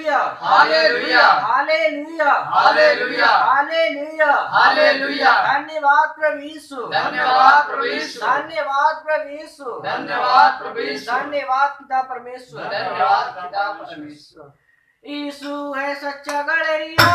Hallelujah hallelujah hallelujah hallelujah hallelujah धन्यवाद प्रभु यीशु धन्यवाद प्रभु यीशु धन्यवाद प्रभु यीशु धन्यवाद प्रभु यीशु धन्यवाद पिता परमेश्वर धन्यवाद पिता परमेश्वर यीशु है सच्चा गड़रिया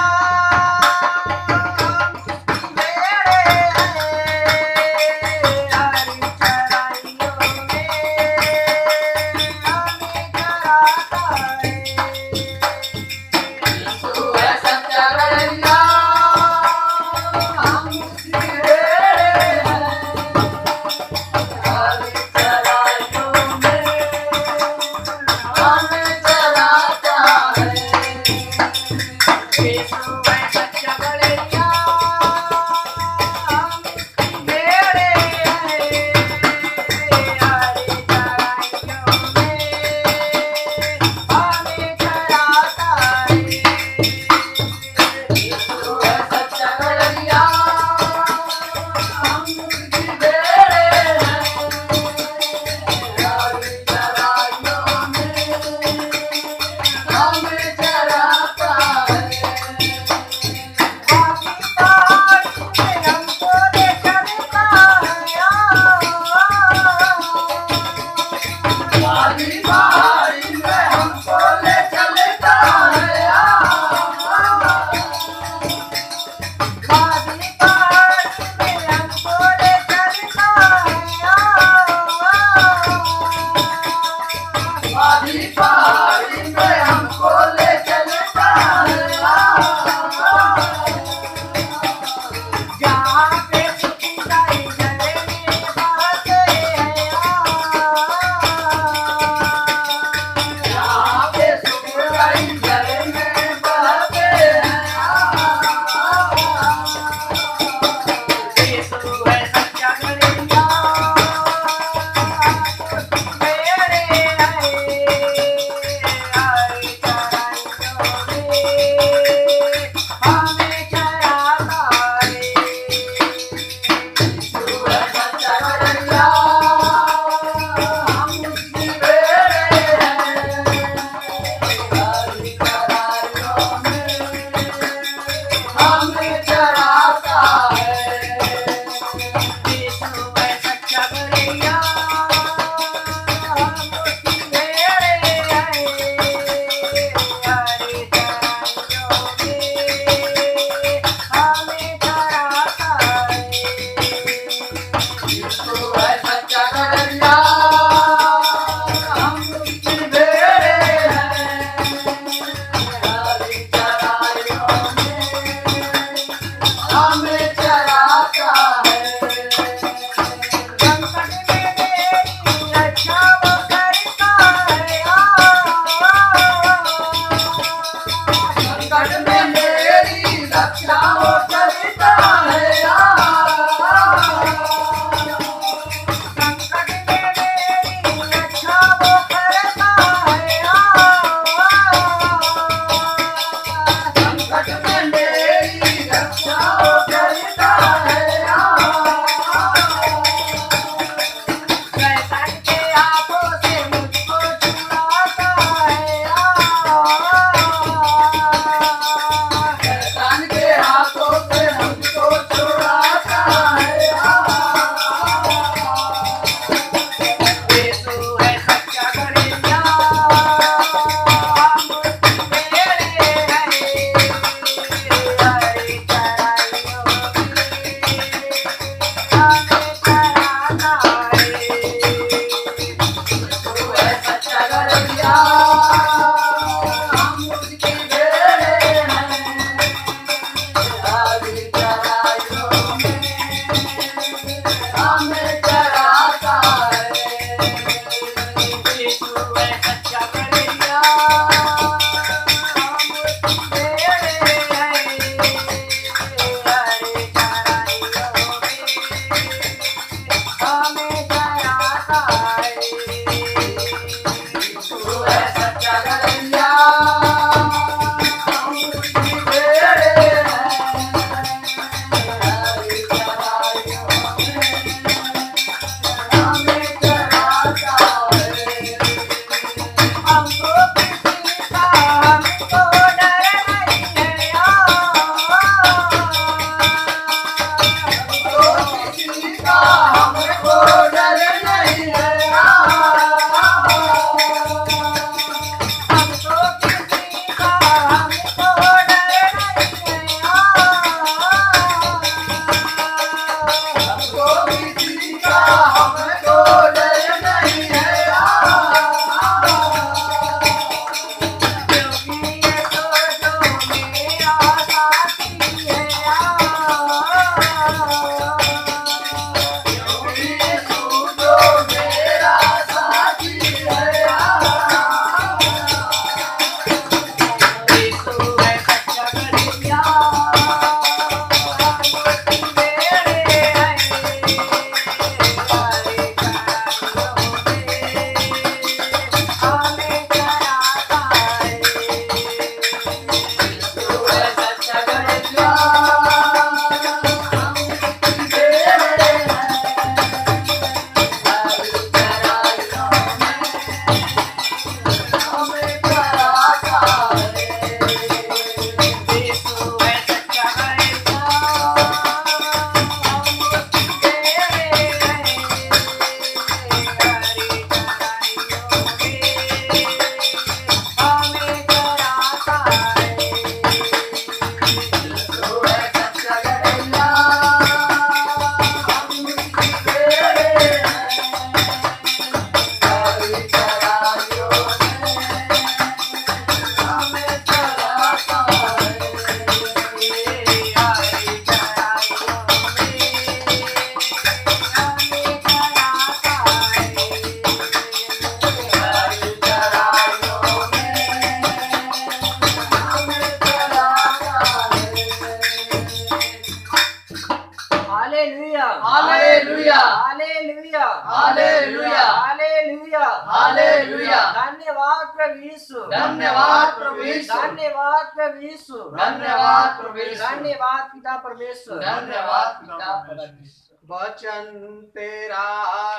हालेलुया हालेलुया। धन्यवाद प्रभु यीशु धन्यवाद प्रभु यीशु। धन्यवाद प्रभु यीशु धन्यवाद प्रभु यीशु। धन्यवाद पिता परमेश्वर धन्यवाद पिता परमेश्वर। वचन तेरा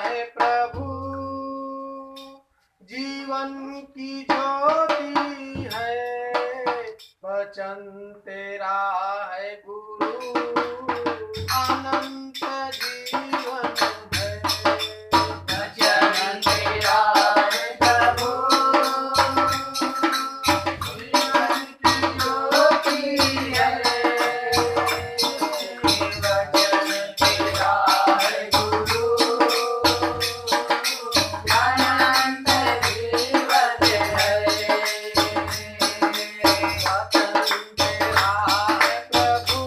है प्रभु, जीवन की ज्योति है। वचन तेरा है गुरु, अनंत जीवन है। वचन तेरा है प्रभु, जीवन की ज्योति है। वचन तेरा है गुरु, अनंत जीवन है। वचन तेरा है प्रभु,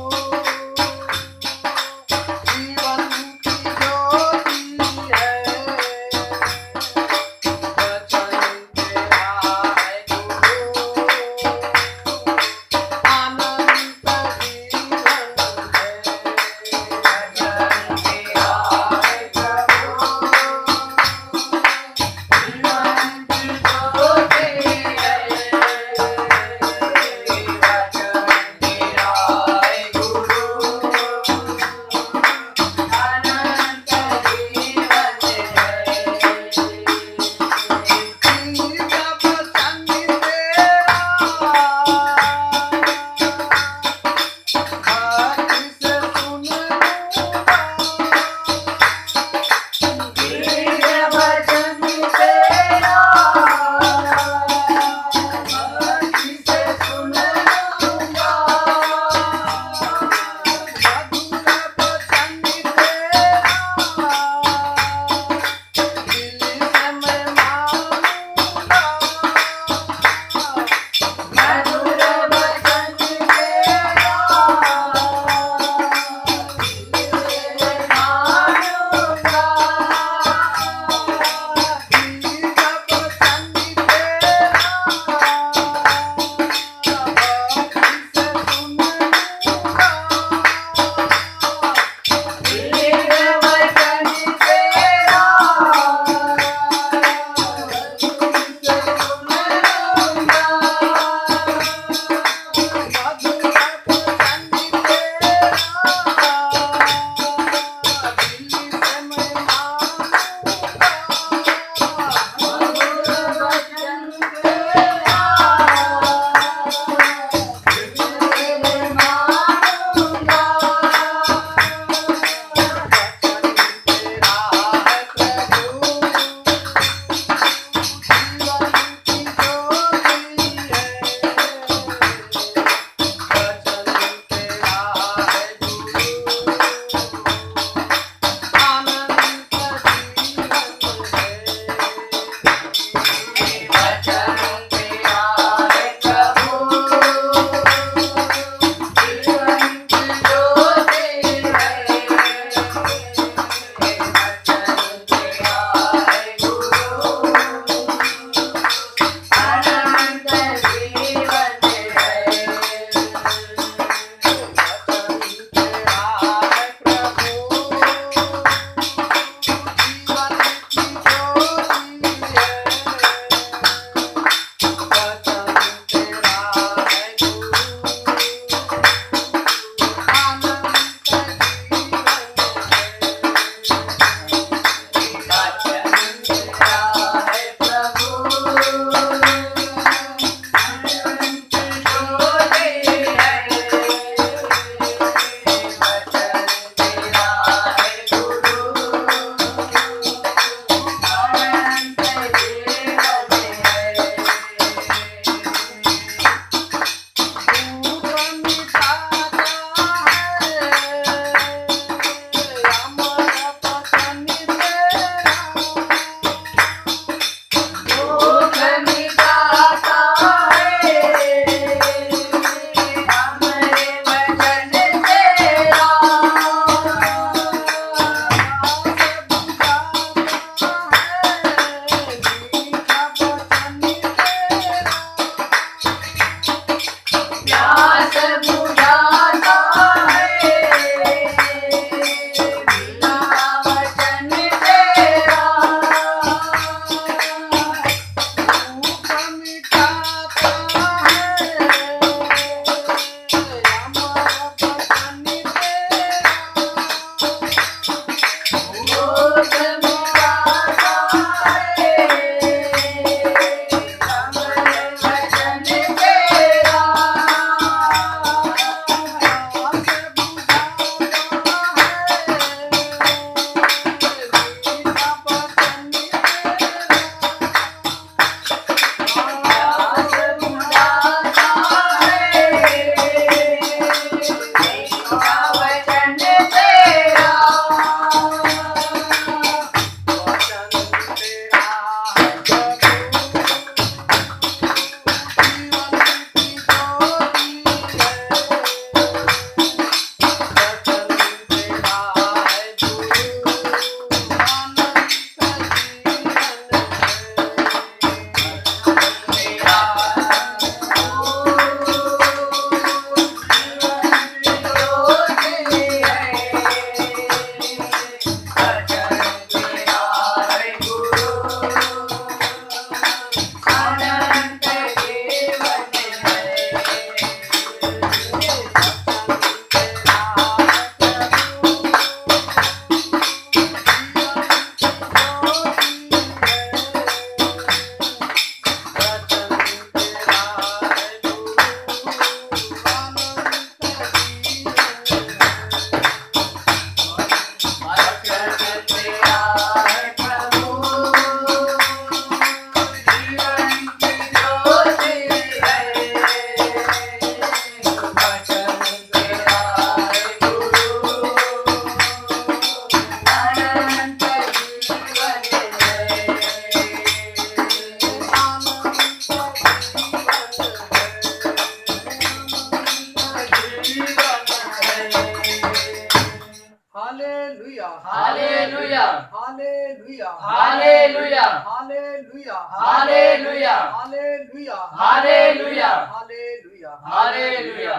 hallelujah hallelujah hallelujah hallelujah hallelujah hallelujah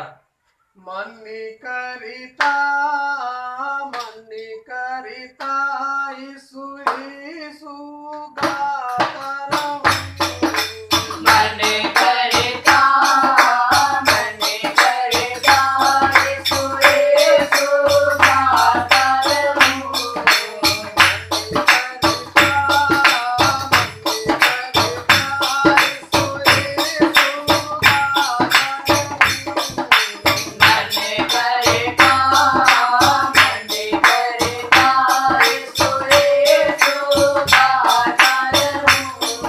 मन्नी करिता यीशु यीशु गाता रहूं मन करता यीशु यीशु गाता रहूं मन करता यीशु यीशु गाता रहूं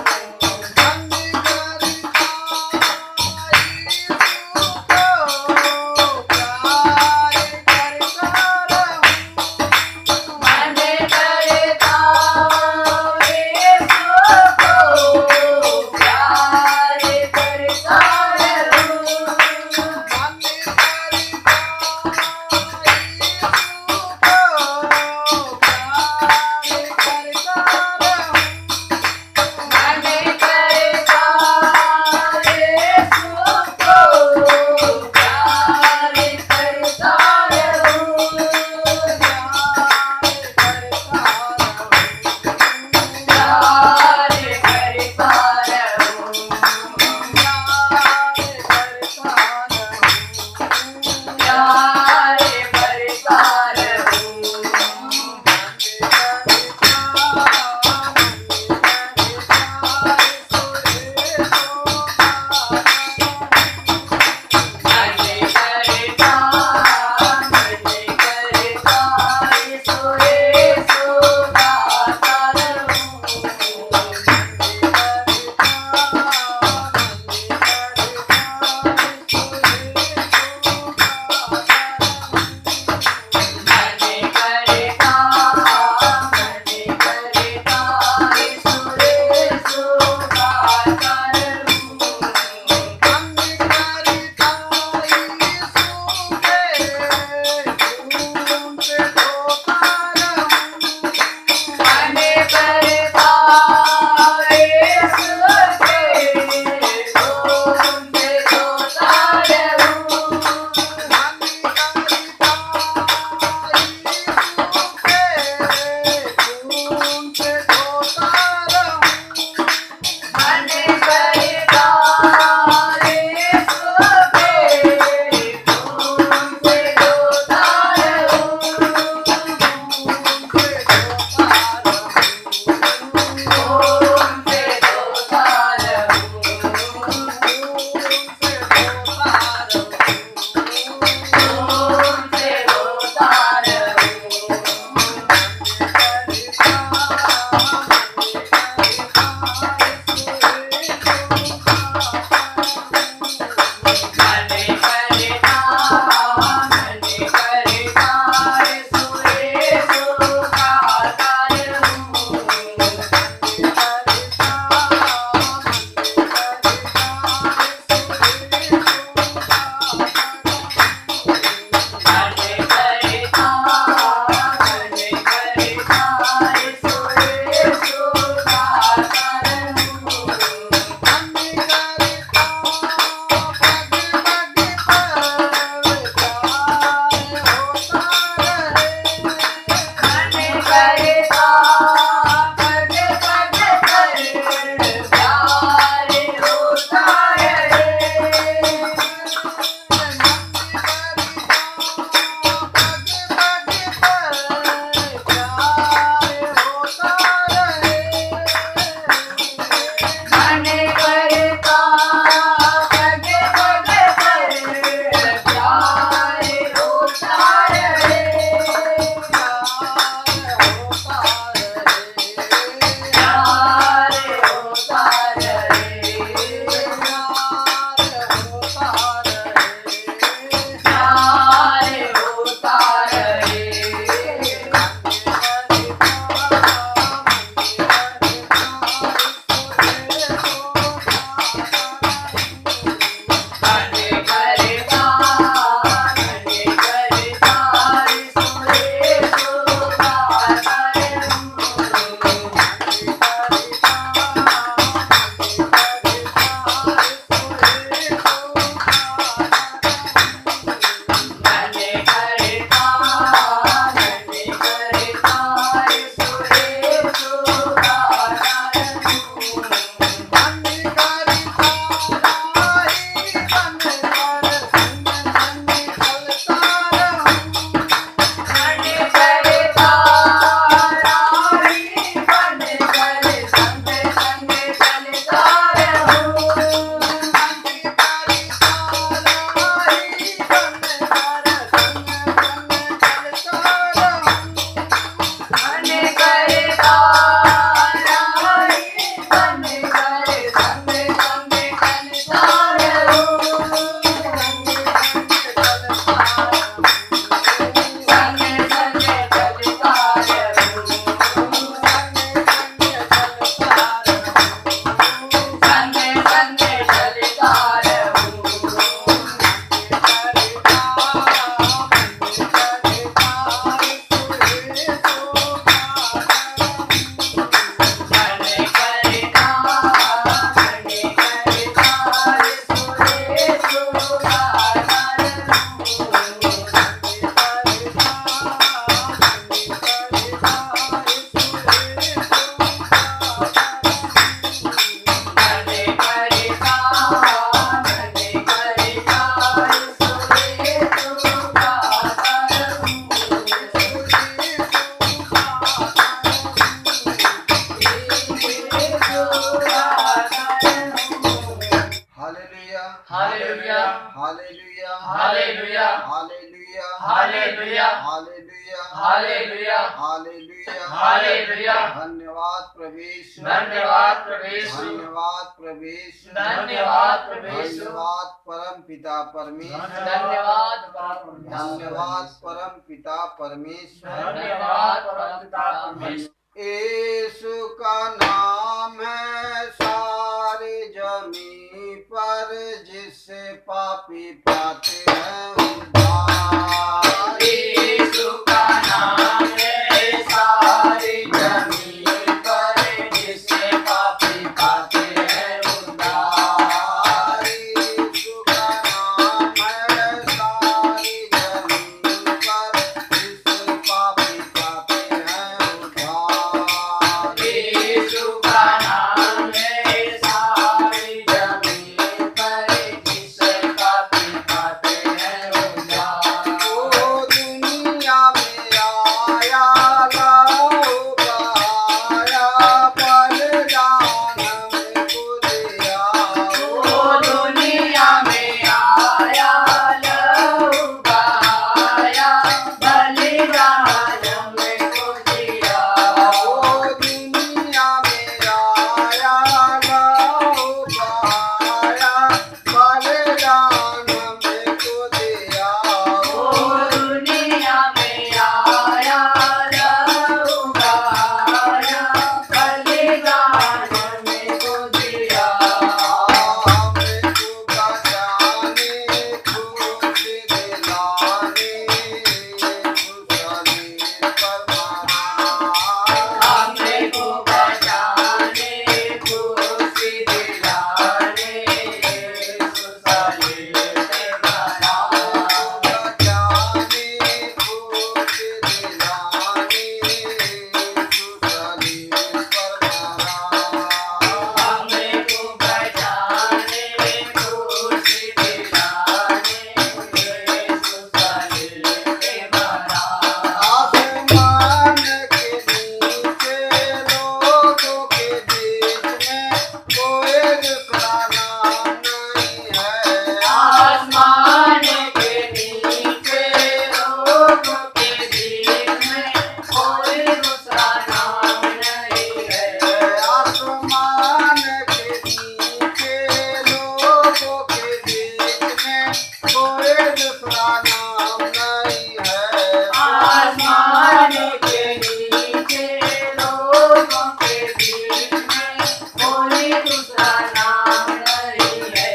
hallelujah hallelujah hallelujah hallelujah hallelujah hallelujah hallelujah hallelujah hallelujah hallelujah धन्यवाद प्रवेश धन्यवाद प्रवेश धन्यवाद प्रवेश धन्यवाद प्रवेश धन्यवाद परम पिता परमेश्वर धन्यवाद धन्यवाद परम पिता परमेश्वर धन्यवाद परमपिता परमेश्वर यीशु का नाम है सारे जमीन पर जिससे पापी पाते हैं उद्धार। यीशु का नाम है सारी जमीन पर जिससे पापी पाते हैं उद्धार। यीशु का नाम है सारी जमीन पर जिससे पापी पाते हैं उद्धार। यीशु का नाम है सारी जमीन पर जिससे पापी पाते हैं उद्धार। ओ दुनिया में आया लाओ बहाया बलिदान हमको दिया। ओ दुनिया में आया लहू बहाया बलिदान हमको दिया। ओ दुनिया में आया लाओ बहाया बलिदान हमको दिया। ओ दुनिया में आया लहू बहाया बलिदान हमको दिया। हमको बचाने खुश दिलाने खुशहाली पर मारा। हमको बचाने खुशी दिलाने खुशहाली से भरा। बचाने खुश दिलाने खुशहाली पर मारा। हमको बचाने खुशी दिलाने खुशहाली से भरा। आसमान के नीचे लोगों के बीच में कोई दूसरा नाम नहीं है। आसमान के नीचे लोगों के बीच में कोई दूसरा नाम नहीं है। आसमान के नीचे लोगों के बीच में कोई दूसरा नाम नहीं है। आसमान के नीचे लोगों के बीच में कोई दूसरा नाम नहीं है।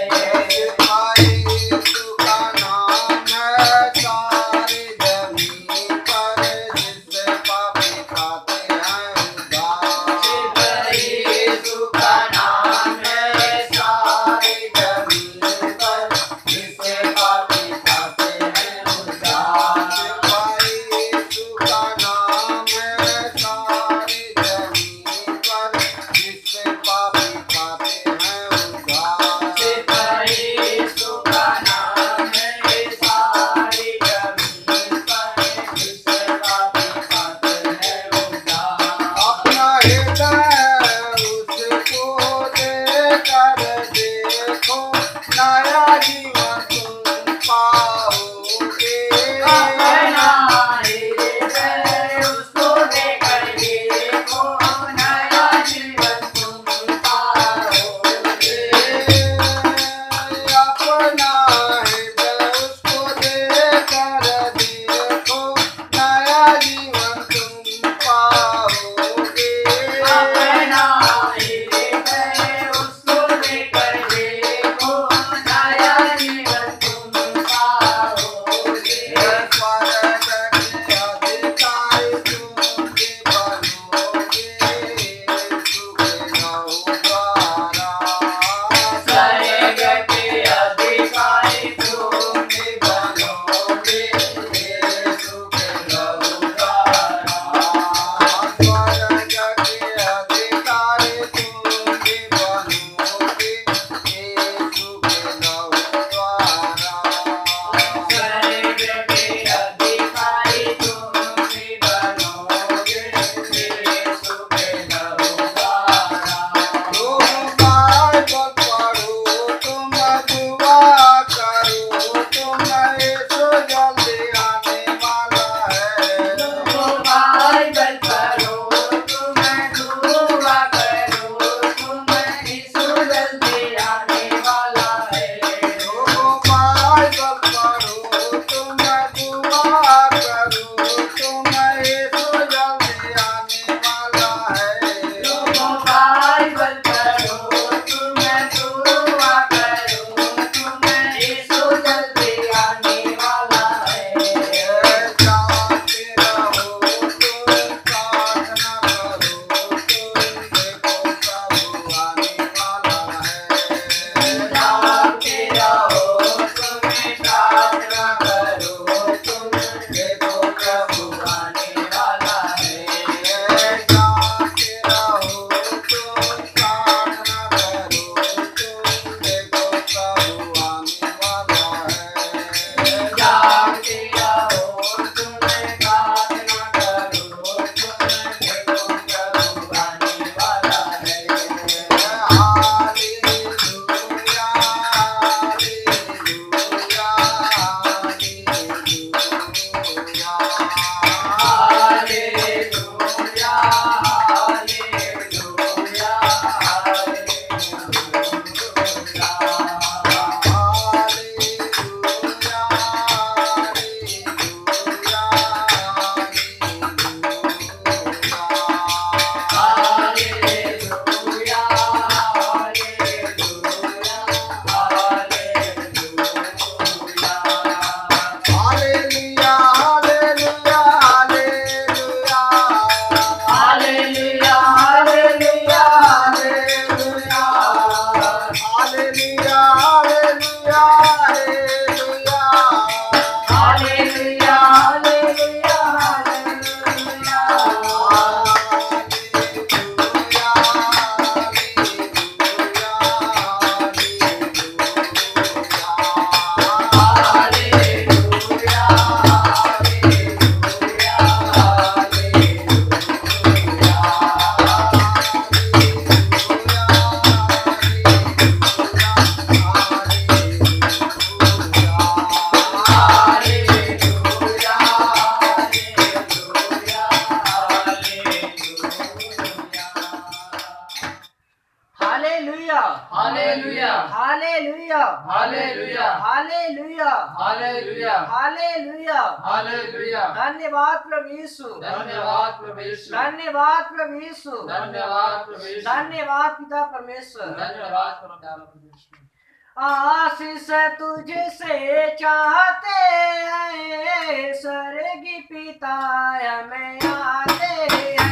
यीशु का नाम है सारी जमीन पर जिससे पापी पाते हैं उद्धार। यीशु का नाम है सारी जमीन पर जिससे पापी पाते हैं उद्धार। यीशु का नाम है सारी जमीन पर जिससे पापी पाते हैं उद्धार। यीशु का नाम है सारी जमीन पर जिससे पापी पाते हैं उद्धार। अपना हृदय उसको देकर देखो नया जीवन तुम पाओगे। अपना हृदय उसको देकर देखो नया जीवन तुम पाओगे। अपना हृदय उसको देकर देखो नया जीवन तुम पाओगे। अपना हृदय उसको hallelujah hallelujah hallelujah hallelujah hallelujah hallelujah hallelujah hallelujah धन्यवाद प्रभु यीशु धन्यवाद प्रभु यीशु धन्यवाद प्रभु यीशु धन्यवाद प्रभु यीशु धन्यवाद पिता परमेश्वर धन्यवाद पिता परमेश्वर आशीष तुझसे चाहते हैं स्वर्ग पिता हमें आते हैं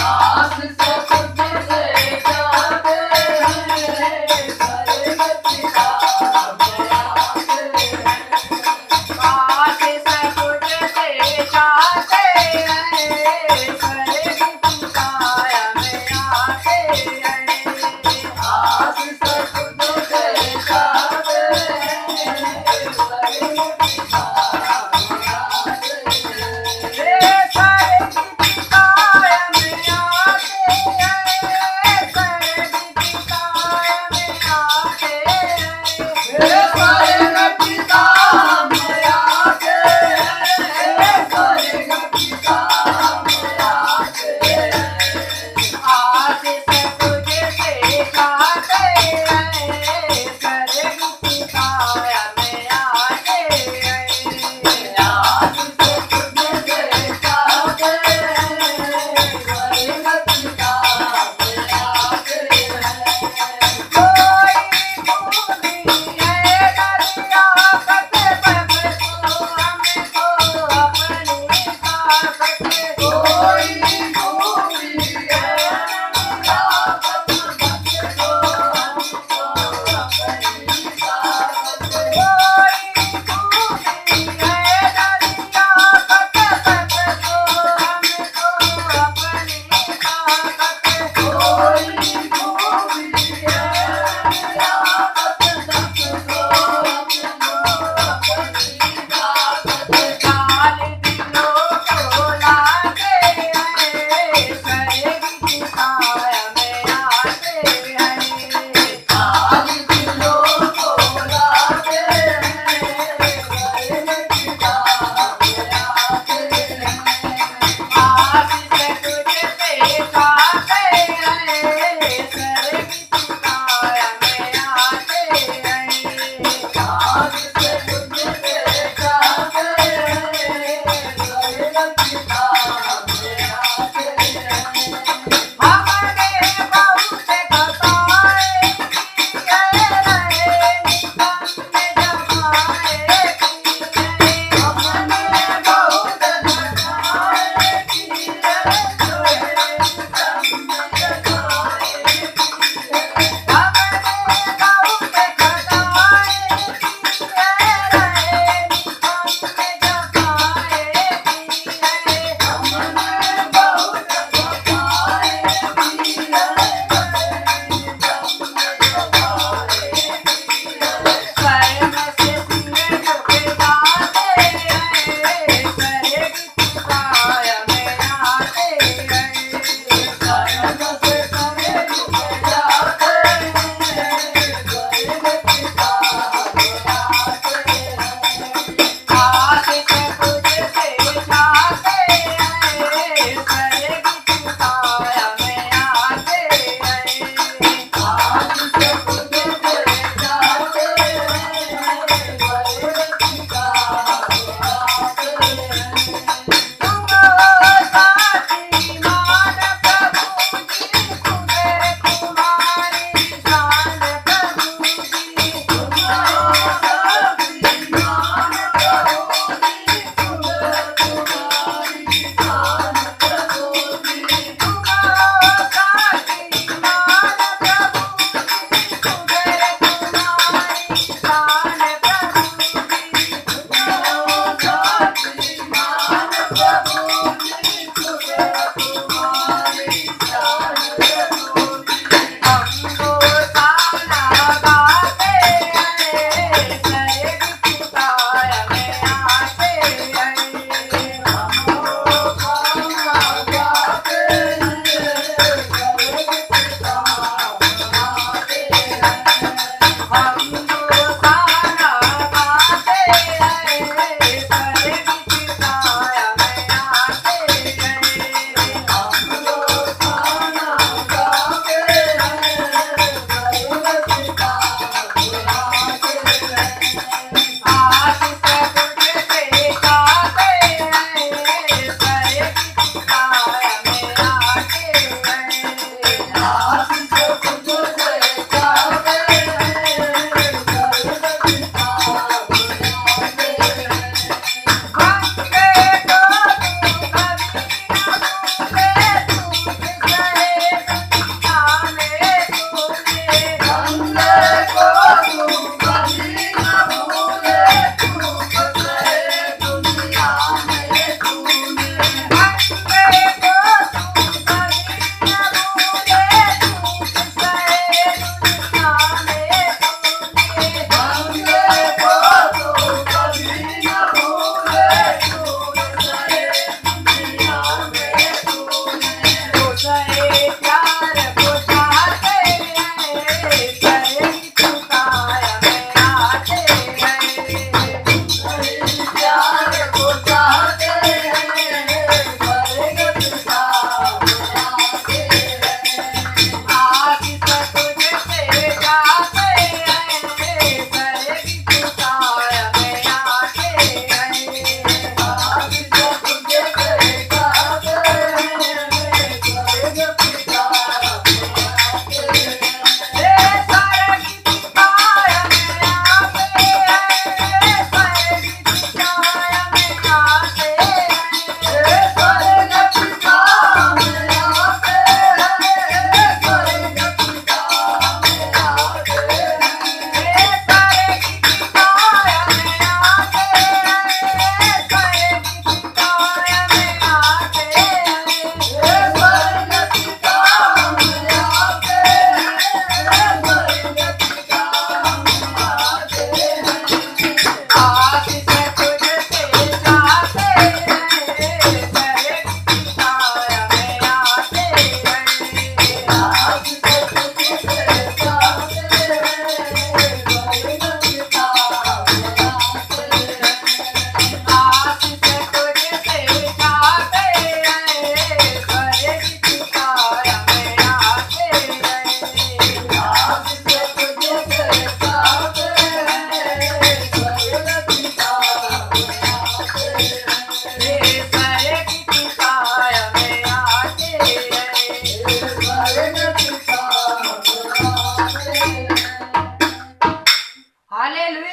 आशीष तुझसे चाहते हैं स्वर्ग पिता हमें आते हैं आशीष तुझसे चाहते हैं स्वर्ग पिता हमें आते हैं आशीष तुझसे चाहते हैं स्वर्ग पिता हमें आते हैं हे स्वर्ग पिता हमें आते हैं स्वर्ग पिता हमें आते हैं हे स्वर्ग पिता हमें आते हैं स्वर्ग पिता हमें आते हैं आशीष तुझसे चाहते हैं स्वर्ग पिता हमें आते हैं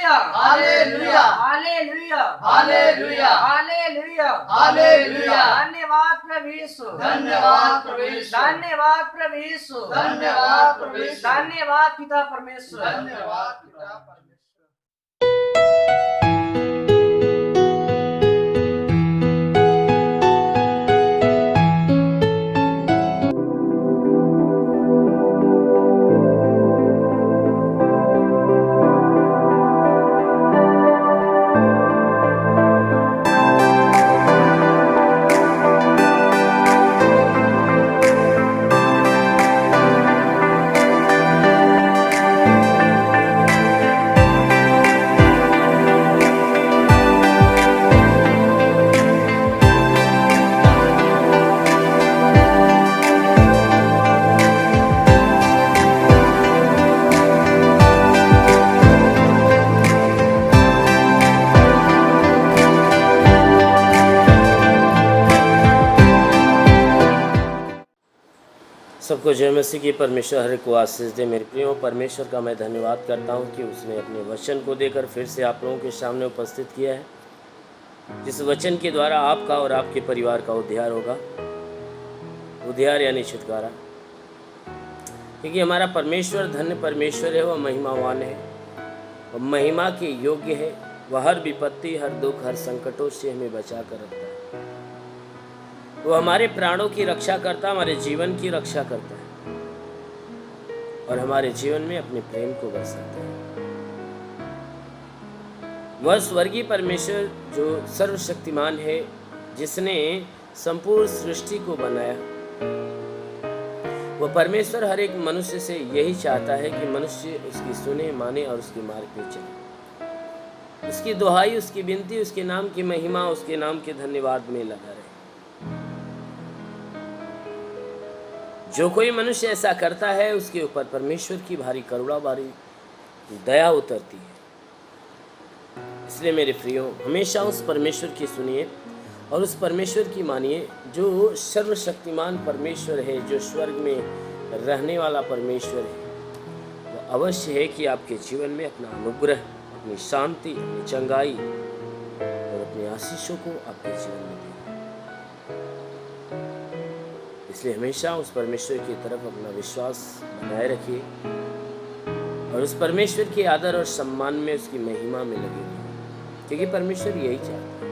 hallelujah hallelujah hallelujah hallelujah hallelujah धन्यवाद प्रभु यीशु धन्यवाद प्रभु यीशु धन्यवाद प्रभु यीशु धन्यवाद प्रभु यीशु धन्यवाद पिता परमेश्वर धन्यवाद पिता परमेश्वर। सबको जय मसीह की परमेश्वर हर को आशीष दे। मेरे प्रियो, परमेश्वर का मैं धन्यवाद करता हूँ कि उसने अपने वचन को देकर फिर से आप लोगों के सामने उपस्थित किया है, जिस वचन के द्वारा आपका और आपके परिवार का उद्धार होगा। उद्धार यानी छुटकारा, क्योंकि हमारा परमेश्वर धन्य परमेश्वर है, वह महिमावान है, वह महिमा के योग्य है। वह हर विपत्ति, हर दुख, हर संकटों से हमें बचा कर रखता है। वो हमारे प्राणों की रक्षा करता है, हमारे जीवन की रक्षा करता है और हमारे जीवन में अपने प्रेम को बरसाता है। वह स्वर्गीय परमेश्वर जो सर्वशक्तिमान है, जिसने संपूर्ण सृष्टि को बनाया, वह परमेश्वर हर एक मनुष्य से यही चाहता है कि मनुष्य उसकी सुने, माने और उसके मार्ग पे चले। उसकी दुहाई, उसकी विनती, उसके नाम की महिमा, उसके नाम के धन्यवाद में लगा रहे। जो कोई मनुष्य ऐसा करता है, उसके ऊपर परमेश्वर की भारी करुणा, भारी दया उतरती है। इसलिए मेरे प्रियो, हमेशा उस परमेश्वर की सुनिए और उस परमेश्वर की मानिए जो सर्वशक्तिमान परमेश्वर है, जो स्वर्ग में रहने वाला परमेश्वर है। वो अवश्य है कि आपके जीवन में अपना अनुग्रह, अपनी शांति, अपनी चंगाई और अपनी आशीषों को आपके जीवन में दे। इसलिए हमेशा उस परमेश्वर की तरफ अपना विश्वास बनाए रखिए और उस परमेश्वर के आदर और सम्मान में, उसकी महिमा में लगे रहिए, क्योंकि परमेश्वर यही चाहता है।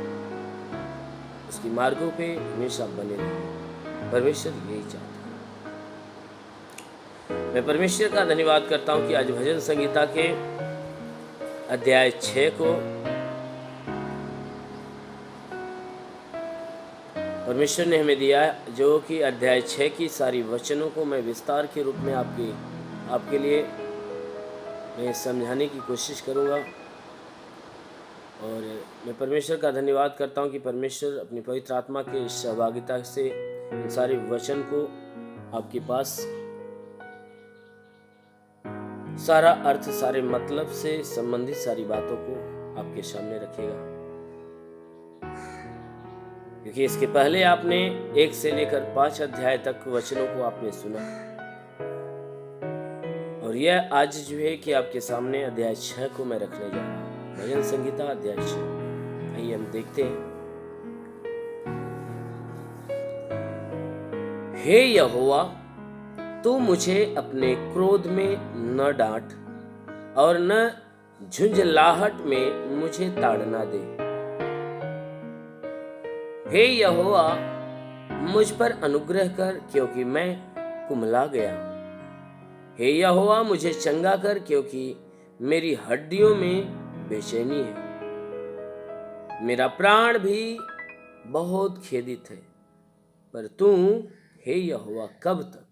उसकी मार्गों पे हमेशा बने रहिए, परमेश्वर यही चाहता है। मैं परमेश्वर का धन्यवाद करता हूँ कि आज भजन संगीता के अध्याय 6 को परमेश्वर ने हमें दिया, जो कि अध्याय 6 की सारी वचनों को मैं विस्तार के रूप में आपके लिए मैं समझाने की कोशिश करूंगा। और मैं परमेश्वर का धन्यवाद करता हूं कि परमेश्वर अपनी पवित्र आत्मा के सहभागिता से इन सारे वचन को आपके पास सारा अर्थ, सारे मतलब से संबंधित सारी बातों को आपके सामने रखेगा। क्योंकि इसके पहले आपने 1 से लेकर 5 अध्याय तक वचनों को आपने सुना, और यह आज जो है कि आपके सामने अध्याय 6 को मैं रखने जा रहा हूँ। भजन संगीता अध्याय 6। आइए हम देखते हैं। हे यहोवा, तू मुझे अपने क्रोध में न डांट और न झुंझलाहट में मुझे ताड़ना दे। हे यहोवा, मुझ पर अनुग्रह कर, क्योंकि मैं कुम्हला गया हूं। हे यहोवा, मुझे चंगा कर, क्योंकि मेरी हड्डियों में बेचैनी है। मेरा प्राण भी बहुत खेदित है, पर तू हे यहोवा कब तक।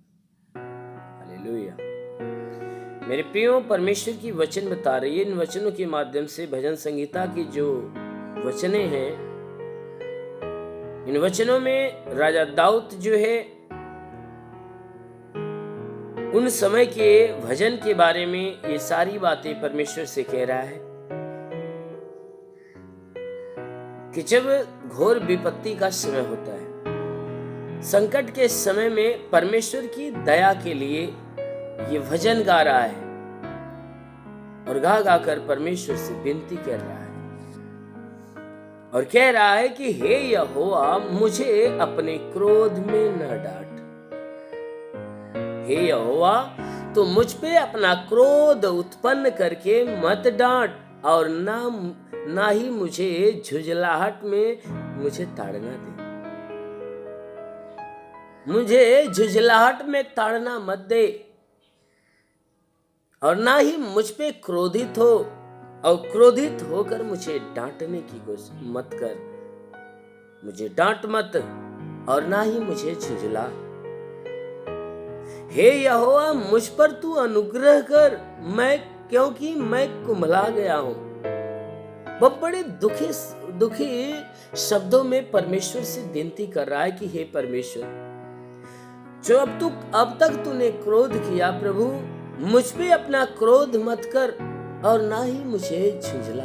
हालेलुया। मेरे प्रियो, परमेश्वर की वचन बता रही है। इन वचनों के माध्यम से भजन संगीता की जो वचनें हैं, इन वचनों में राजा दाऊद जो है उन समय के भजन के बारे में ये सारी बातें परमेश्वर से कह रहा है कि जब घोर विपत्ति का समय होता है, संकट के समय में परमेश्वर की दया के लिए ये भजन गा रहा है। और गा गा कर परमेश्वर से विनती कर रहा है और कह रहा है कि हे यहोवा, मुझे अपने क्रोध में न डांट। हे यहोवा, तो मुझ पे अपना क्रोध उत्पन्न करके मत डांट और ना ही मुझे झुंझलाहट में मुझे ताड़ना दे। मुझे झुंझलाहट में ताड़ना मत दे और ना ही मुझ पे क्रोधित हो और क्रोधित होकर मुझे डांटने की कोशिश मत कर। मुझे डांट मत और ना ही मुझे झुंझला। हे यहोवा, मुझ पर तू अनुग्रह कर, क्योंकि मैं कुम्हला गया हूं। वह बड़े दुखी शब्दों में परमेश्वर से विनती कर रहा है कि हे परमेश्वर, जो अब तक तूने क्रोध किया, प्रभु मुझ पे अपना क्रोध मत कर और ना ही मुझे झुंझला।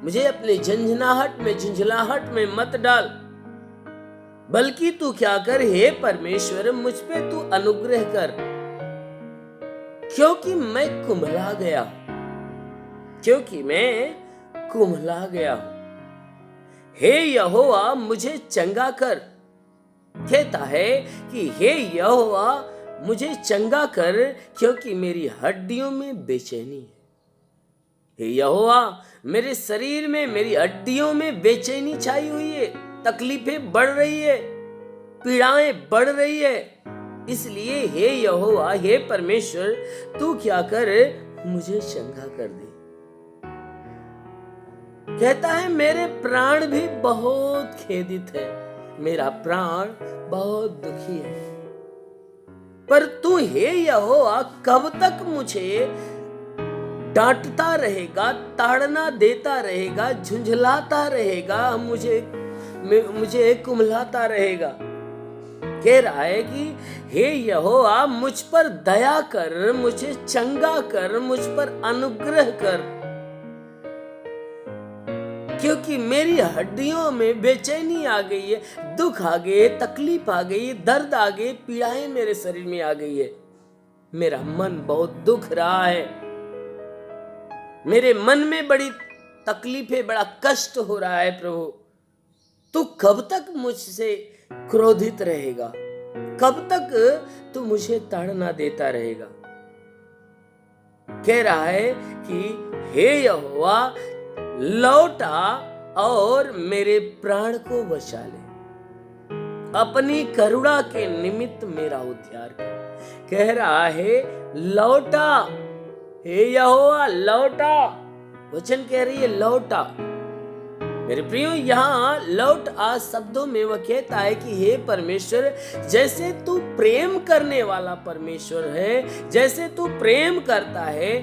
मुझे अपने झुंझलाहट में मत डाल, बल्कि तू क्या कर, हे परमेश्वर, मुझ पे तू अनुग्रह कर, क्योंकि मैं कुम्हला गया हूं। हे यहोवा, मुझे चंगा कर। कहता है कि हे यहोवा, मुझे चंगा कर, क्योंकि मेरी हड्डियों में बेचैनी है। हे यहोवा, मेरे शरीर में, मेरी हड्डियों में बेचैनी छाई हुई है, तकलीफें बढ़ रही है, पीड़ाएं बढ़ रही है। इसलिए हे यहोवा, हे परमेश्वर, तू क्या कर, मुझे चंगा कर दे। कहता है मेरे प्राण भी बहुत खेदित है, मेरा प्राण बहुत दुखी है। पर तू हे यहोवा कब तक मुझे डांटता रहेगा, ताड़ना देता रहेगा, झुंझलाता रहेगा, मुझे कुम्हलाता रहेगा। कह रहा है कि हे यहोवा, मुझ पर दया कर, मुझे चंगा कर, मुझ पर अनुग्रह कर, क्योंकि मेरी हड्डियों में बेचैनी आ गई है, दुख आ गए, तकलीफ आ गई, दर्द आ गए, पीड़ाएं मेरे शरीर में आ गई है। मेरा मन बहुत दुख रहा है, मेरे मन में बड़ी तकलीफ है, बड़ा कष्ट हो रहा है। प्रभु तू कब तक मुझसे क्रोधित रहेगा, कब तक तू मुझे ताड़ना देता रहेगा। कह रहा है कि हे यहोवा, लौटा और मेरे प्राण को बचा ले, अपनी करुणा के निमित्त मेरा उद्धार कर। कह रहा है लौटा, हे यहोवा लौटा। वचन कह रही है लौटा। मेरे प्रियो, यहाँ लौट आ शब्दों में वह कहता है कि हे परमेश्वर, जैसे तू प्रेम करने वाला परमेश्वर है, जैसे तू प्रेम करता है,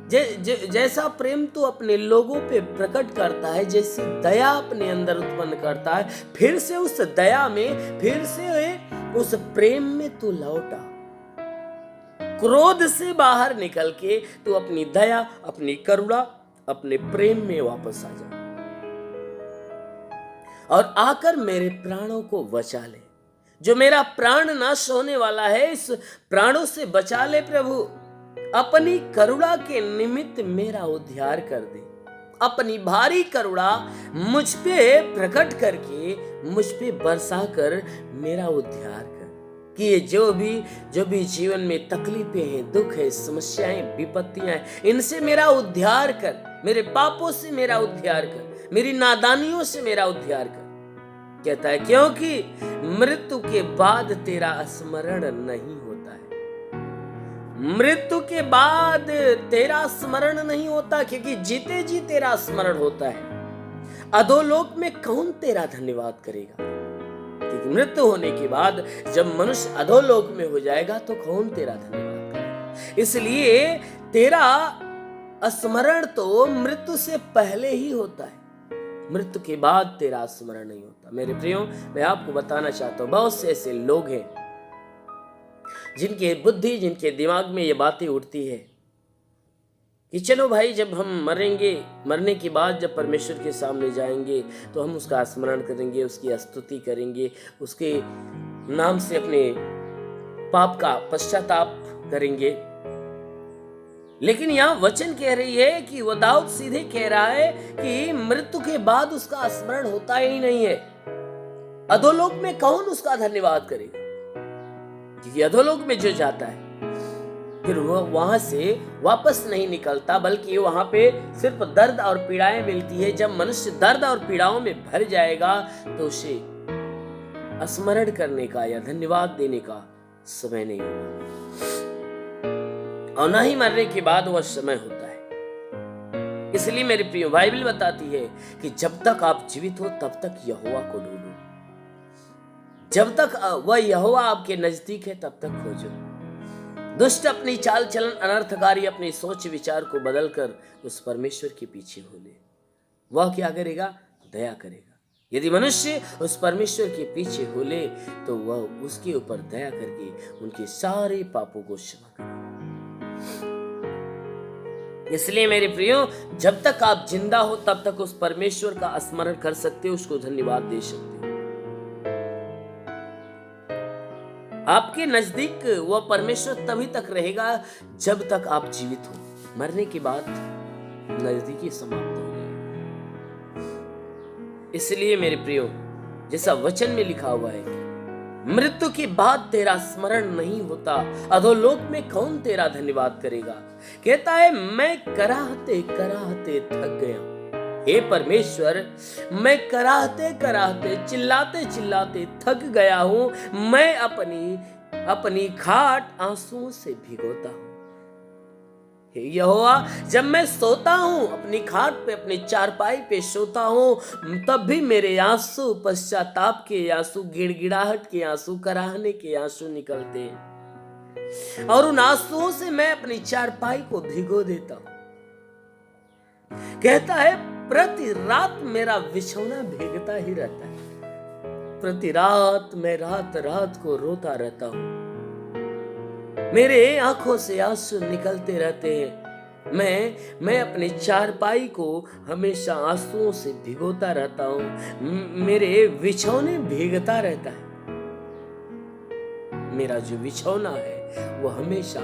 जैसा प्रेम तू अपने लोगों पे प्रकट करता है, जैसी दया अपने अंदर उत्पन्न करता है, फिर से उस दया में, फिर से उस प्रेम में तू लौटा। क्रोध से बाहर निकल के तू अपनी दया, अपनी करुणा, अपने प्रेम में वापस आ जा और आकर मेरे प्राणों को बचा ले। जो मेरा प्राण नाश होने वाला है, इस प्राणों से बचा ले प्रभु। अपनी करुणा के निमित्त मेरा उद्धार कर दे। अपनी भारी करुणा मुझ पे प्रकट करके, मुझ पे बरसा कर मेरा उद्धार कर। कि ये जो भी जीवन में तकलीफें हैं, दुख है, समस्याएं, विपत्तियां हैं, इनसे मेरा उद्धार कर। मेरे पापों से मेरा उद्धार कर, मेरी नादानियों से मेरा उद्धार कर। कहता है क्योंकि मृत्यु के बाद तेरा स्मरण नहीं होता है। मृत्यु के बाद तेरा स्मरण नहीं होता, क्योंकि जीते जी तेरा स्मरण होता है। अधोलोक में कौन तेरा धन्यवाद करेगा? क्योंकि मृत्यु होने के बाद जब मनुष्य अधोलोक में हो जाएगा तो कौन तेरा धन्यवाद करेगा? इसलिए तेरा स्मरण तो मृत्यु से पहले ही होता है, मृत्यु के बाद तेरा स्मरण नहीं होता। मेरे प्रियो, मैं आपको बताना चाहता हूं, बहुत से ऐसे लोग हैं जिनके बुद्धि, जिनके दिमाग में ये बातें उठती है कि चलो भाई, जब हम मरेंगे, मरने के बाद जब परमेश्वर के सामने जाएंगे तो हम उसका स्मरण करेंगे, उसकी स्तुति करेंगे, उसके नाम से अपने पाप का पश्चाताप करेंगे। लेकिन यहाँ वचन कह रही है कि वो दाऊद सीधे कह रहा है कि मृत्यु के बाद उसका स्मरण होता ही नहीं है। अधोलोक में कौन उसका धन्यवाद करेगा? क्योंकि अधोलोक में जो जाता है फिर वह वहां से वापस नहीं निकलता, बल्कि वहां पे सिर्फ दर्द और पीड़ाएं मिलती है। जब मनुष्य दर्द और पीड़ाओं में भर जाएगा तो उसे स्मरण करने का या धन्यवाद देने का समय नहीं होगा, और ना ही मरने के बाद वह समय होता है। इसलिए मेरे प्रिय, बाइबल बताती है कि जब तक आप जीवित हो तब तक यहोवा को ढूंढो, जब तक वह यहोवा आपके नजदीक है तब तक खोजो। दुष्ट अपनी चाल चलन, अनर्थकारी अपनी सोच विचार को बदलकर उस परमेश्वर के पीछे हो ले। वह क्या करेगा? दया करेगा। यदि मनुष्य उस परमेश्वर के पीछे हो ले तो वह उसके ऊपर दया करके उनके सारे पापों को क्षमा करेगा। इसलिए मेरे प्रियो, जब तक आप जिंदा हो तब तक उस परमेश्वर का स्मरण कर सकते हो, उसको धन्यवाद दे सकते हो। आपके नजदीक वह परमेश्वर तभी तक रहेगा जब तक आप जीवित हो। मरने के बाद नजदीकी समाप्त हो जाएगा। इसलिए मेरे प्रियो, जैसा वचन में लिखा हुआ है, मृत्यु के बाद तेरा स्मरण नहीं होता, अधोलोक में कौन तेरा धन्यवाद करेगा? कहता है, मैं कराहते कराहते थक गया। हे परमेश्वर, मैं कराहते कराहते, चिल्लाते चिल्लाते थक गया हूं। मैं अपनी खाट आंसुओं से भिगोता हूं। हे यहोवा, जब मैं सोता हूं, अपनी खाट पे, अपनी चारपाई पे सोता हूं, तब भी मेरे आंसू पश्चाताप के आंसू, गिड़गिड़ाहट के आंसू, कराहने के आंसू निकलते हैं, और उन आंसुओं से मैं अपनी चारपाई को भिगो देता हूं। कहता है, प्रति रात मेरा बिछौना भीगता ही रहता है। प्रति रात मैं रात रात को रोता रहता हूं। मेरे आंखों से आंसू निकलते रहते हैं। मैं अपने चारपाई को हमेशा आंसुओं से भिगोता रहता हूं। मेरे बिछौने भीगता रहता है। मेरा जो बिछौना है वो हमेशा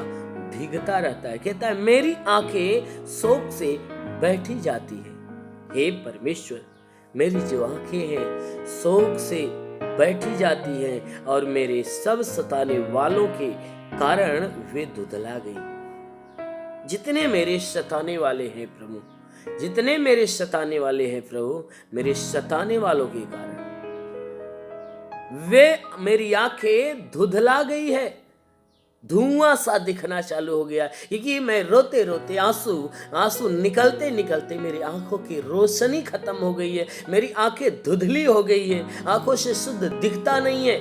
भीगता रहता है। कहता है, मेरी आंखें शोक से बैठी जाती है। हे परमेश्वर, मेरी जो आंखें हैं शोक से बैठी जाती हैं, और मेरे सब सताने वालों के कारण वे धुंधला गई। जितने मेरे सताने वाले हैं प्रभु, जितने मेरे सताने वाले हैं प्रभु, मेरे सताने वालों के कारण वे, मेरी आंखें धुंधला गई है, धुआं सा दिखना चालू हो गया। क्योंकि मैं रोते रोते, आंसू निकलते निकलते मेरी आंखों की रोशनी खत्म हो गई है। मेरी आंखें धुंधली हो गई है, आंखों से शुद्ध दिखता नहीं है।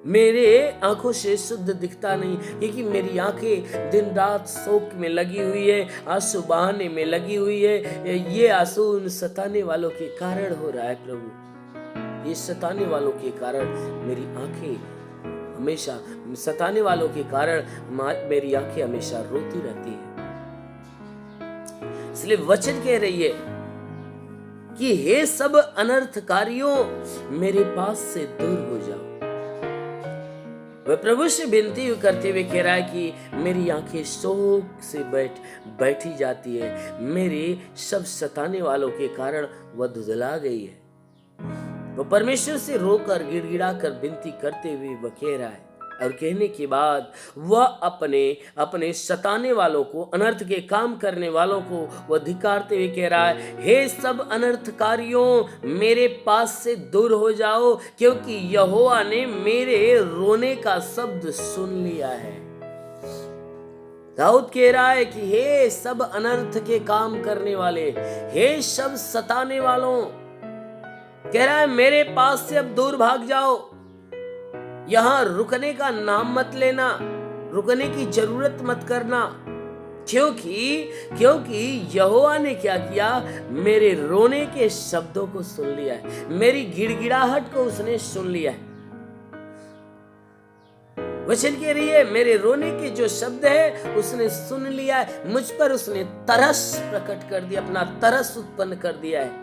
मेरे आंखों से शुद्ध दिखता नहीं, क्योंकि मेरी आंखें दिन रात शोक में लगी हुई है, आंसू बहाने में लगी हुई है। ये आंसू उन सताने वालों के कारण हो रहा है प्रभु। ये सताने वालों के कारण मेरी आंखें हमेशा, सताने वालों के कारण मेरी आंखें हमेशा रोती रहती है। इसलिए वचन कह रही है कि हे सब अनर्थकारियों, मेरे पास से दूर हो जाओ। वह प्रभु से विनती करते हुए कह रहा है कि मेरी आंखें शोक से बैठी जाती है। मेरे सब सताने वालों के कारण वह धुंधला गई है। वो परमेश्वर से रोकर, गिड़गिड़ा कर विनती करते हुए वह कह रहा है, और कहने के बाद वह अपने सताने वालों को, अनर्थ के काम करने वालों को वह धिक्कारते हुए कह रहा है, हे सब अनर्थकारियों, मेरे पास से दूर हो जाओ, क्योंकि यहोवा ने मेरे रोने का शब्द सुन लिया है। दाऊद कह रहा है कि हे सब अनर्थ के काम करने वाले, हे सब सताने वालों, कह रहा है मेरे पास से अब दूर भाग जाओ। यहां रुकने का नाम मत लेना, रुकने की जरूरत मत करना, क्योंकि यहोवा ने क्या किया, मेरे रोने के शब्दों को सुन लिया है, मेरी गिड़गिड़ाहट को उसने सुन लिया है। वचन कह रही है, मेरे रोने के जो शब्द है उसने सुन लिया है, मुझ पर उसने तरस प्रकट कर दिया, अपना तरस उत्पन्न कर दिया है।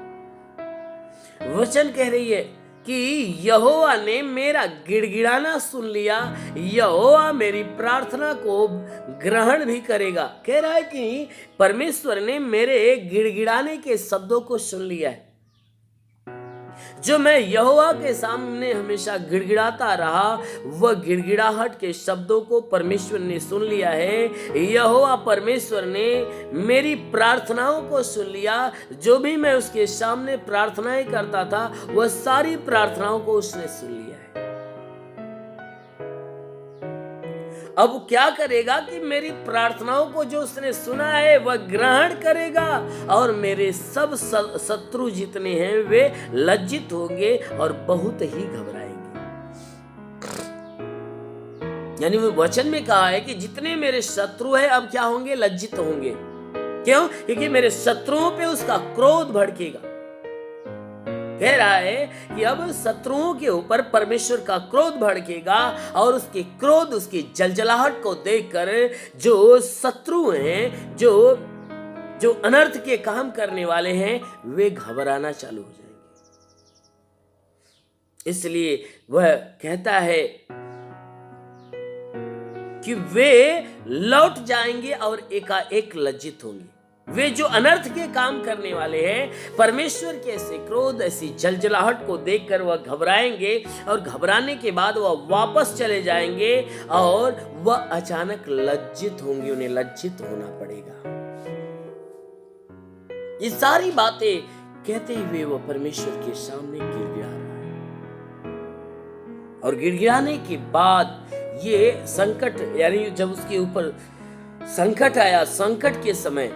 वचन कह रही है कि यहोवा ने मेरा गिड़गिड़ाना सुन लिया, यहोवा मेरी प्रार्थना को ग्रहण भी करेगा। कह रहा है कि परमेश्वर ने मेरे गिड़गिड़ाने के शब्दों को सुन लिया है। जो मैं यहोवा के सामने हमेशा गिड़गिड़ाता रहा, वह गिड़गिड़ाहट के शब्दों को परमेश्वर ने सुन लिया है। यहोवा परमेश्वर ने मेरी प्रार्थनाओं को सुन लिया। जो भी मैं उसके सामने प्रार्थनाएं करता था, वह सारी प्रार्थनाओं को उसने सुन लिया है। अब क्या करेगा कि मेरी प्रार्थनाओं को जो उसने सुना है वह ग्रहण करेगा, और मेरे सब शत्रु जितने हैं वे लज्जित होंगे और बहुत ही घबराएंगे। यानी वो वचन में कहा है कि जितने मेरे शत्रु हैं अब क्या होंगे? लज्जित होंगे। क्यों? क्योंकि मेरे शत्रुओं पे उसका क्रोध भड़केगा। कह रहा है कि अब शत्रुओं के ऊपर परमेश्वर का क्रोध भड़केगा, और उसके क्रोध, उसकी जलजलाहट को देखकर जो शत्रु हैं, जो अनर्थ के काम करने वाले हैं, वे घबराना चालू हो जाएंगे। इसलिए वह कहता है कि वे लौट जाएंगे और एकाएक लज्जित होंगे। वे जो अनर्थ के काम करने वाले हैं, परमेश्वर के ऐसे क्रोध, ऐसी जलजलाहट को देखकर वह घबराएंगे, और घबराने के बाद वह वापस चले जाएंगे और वह अचानक लज्जित होंगे। उन्हें लज्जित होना पड़ेगा। ये सारी बातें कहते हुए वह परमेश्वर के सामने गिड़गिड़ा रहा है। और गिड़गिड़ाने के बाद ये संकट, यानी जब उसके ऊपर संकट आया, संकट के समय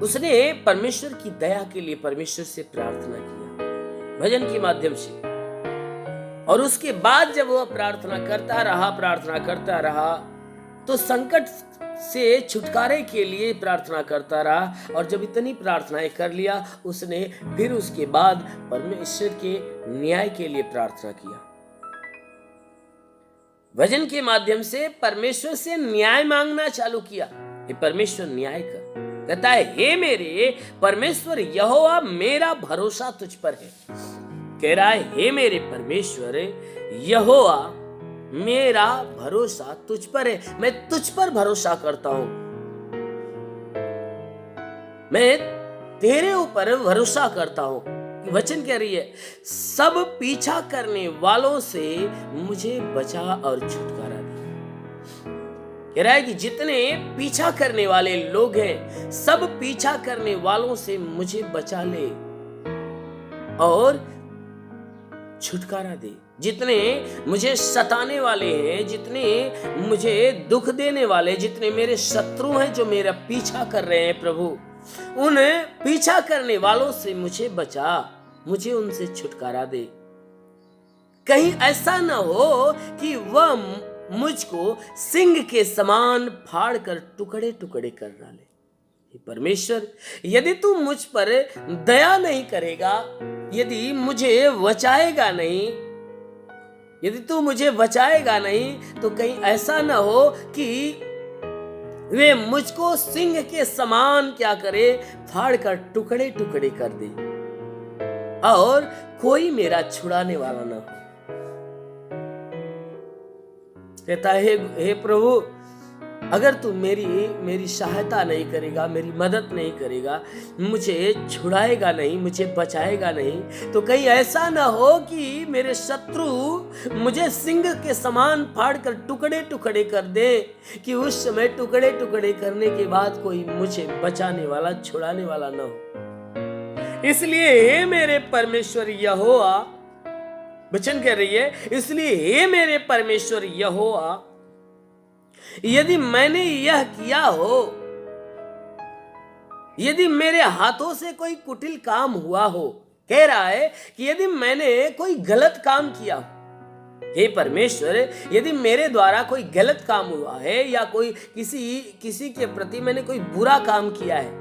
उसने परमेश्वर की दया के लिए परमेश्वर से प्रार्थना किया भजन के माध्यम से। और उसके बाद जब वह प्रार्थना करता रहा तो संकट से छुटकारे के लिए प्रार्थना करता रहा। और जब इतनी प्रार्थनाएं कर लिया, उसने फिर उसके बाद परमेश्वर के न्याय के लिए प्रार्थना किया। भजन के माध्यम से परमेश्वर से न्याय मांगना चालू किया। ये परमेश्वर न्याय कर कहता है, हे मेरे परमेश्वर यहोवा, मेरा भरोसा तुझ पर है। कह रहा है, हे मेरे परमेश्वर यहोवा, मेरा भरोसा तुझ पर है। मैं तुझ पर भरोसा करता हूं, मैं तेरे ऊपर भरोसा करता हूं। वचन कह रही है, सब पीछा करने वालों से मुझे बचा और छुटकारा दे। कह रहा है कि जितने पीछा करने वाले लोग हैं, सब पीछा करने वालों से मुझे बचा ले और छुटकारा दे। जितने मुझे सताने वाले हैं, जितने मुझे दुख देने वाले, जितने मेरे शत्रु हैं जो मेरा पीछा कर रहे हैं, प्रभु उन पीछा करने वालों से मुझे बचा, मुझे उनसे छुटकारा दे। कहीं ऐसा न हो कि वह मुझको सिंह के समान फाड़ कर टुकड़े टुकड़े कर डाले। परमेश्वर, यदि तू मुझ पर दया नहीं करेगा, यदि मुझे बचाएगा नहीं, यदि तू मुझे बचाएगा नहीं, तो कहीं ऐसा ना हो कि वे मुझको सिंह के समान क्या करे, फाड़ कर टुकड़े टुकड़े कर दे और कोई मेरा छुड़ाने वाला ना हो। कहता है, हे प्रभु, अगर तू मेरी सहायता नहीं करेगा, मेरी मदद नहीं करेगा, मुझे छुड़ाएगा नहीं, मुझे बचाएगा नहीं, तो कहीं ऐसा ना हो कि मेरे शत्रु मुझे सिंह के समान फाड़ कर टुकड़े टुकड़े कर दे, कि उस समय टुकड़े टुकड़े करने के बाद कोई मुझे बचाने वाला, छुड़ाने वाला ना हो। इसलिए हे मेरे परमेश्वर यहोवा, वचन कह रही है, इसलिए हे मेरे परमेश्वर यहोवा, यदि मैंने यह किया हो, यदि मेरे हाथों से कोई कुटिल काम हुआ हो, कह रहा है कि यदि मैंने कोई गलत काम किया हो, हे परमेश्वर, यदि मेरे द्वारा कोई गलत काम हुआ है या कोई किसी के प्रति मैंने कोई बुरा काम किया है,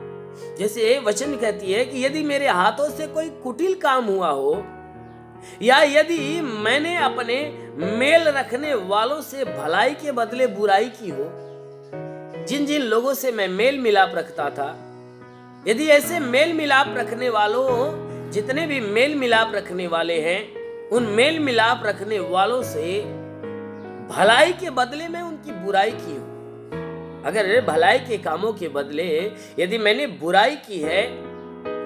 जैसे वचन कहती है कि यदि मेरे हाथों से कोई कुटिल काम हुआ हो, या यदि मैंने अपने मेल रखने वालों से भलाई के बदले बुराई की हो, जिन जिन लोगों से मैं मेल मिलाप रखता था, यदि ऐसे मेल मिलाप रखने वालों, जितने भी मेल मिलाप रखने वाले हैं, उन मेल मिलाप रखने वालों से भलाई के बदले में उनकी बुराई की हो। अगर भलाई के कामों के बदले यदि मैंने बुराई की है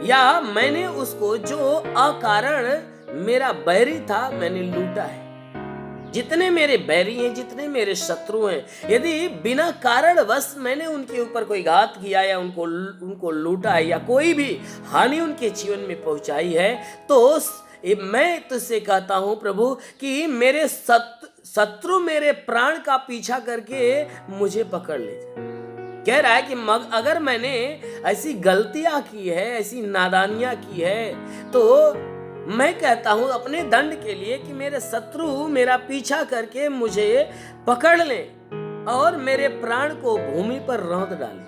या मैंने उसको जो अकारण मेरा बैरी था मैंने लूटा है, जितने मेरे बैरी हैं, जितने मेरे शत्रु हैं, यदि बिना कारणवश मैंने उनके ऊपर कोई घात किया या उनको लूटा है या कोई भी हानि उनके जीवन में पहुंचाई है, तो मैं तुझसे कहता हूं प्रभु कि मेरे शत्रु मेरे प्राण का पीछा करके मुझे पकड़ ले जाए। कह रहा है कि अगर मैंने ऐसी गलतियां की है, ऐसी नादानियां की है, तो मैं कहता हूं अपने दंड के लिए कि मेरे शत्रु मेरा पीछा करके मुझे पकड़ ले और मेरे प्राण को भूमि पर रौंद डाले।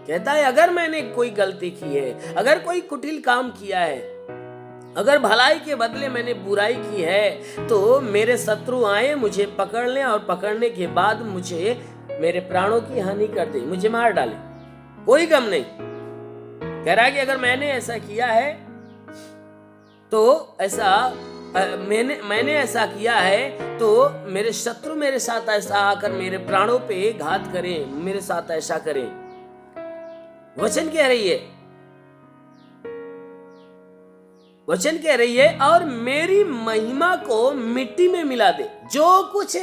कहता है अगर मैंने कोई गलती की है, अगर कोई कुटिल काम किया है, अगर भलाई के बदले मैंने बुराई की है, तो मेरे शत्रु आए मुझे पकड़ लें और पकड़ने के बाद मुझे मेरे प्राणों की हानि कर दे, मुझे मार डाले, कोई गम नहीं। कह रहा है कि अगर मैंने ऐसा किया है तो मैंने ऐसा किया है तो मेरे शत्रु मेरे साथ ऐसा आकर मेरे प्राणों पे घात करें, मेरे साथ ऐसा करें। वचन कह रही है और मेरी महिमा को मिट्टी में मिला दे। जो कुछ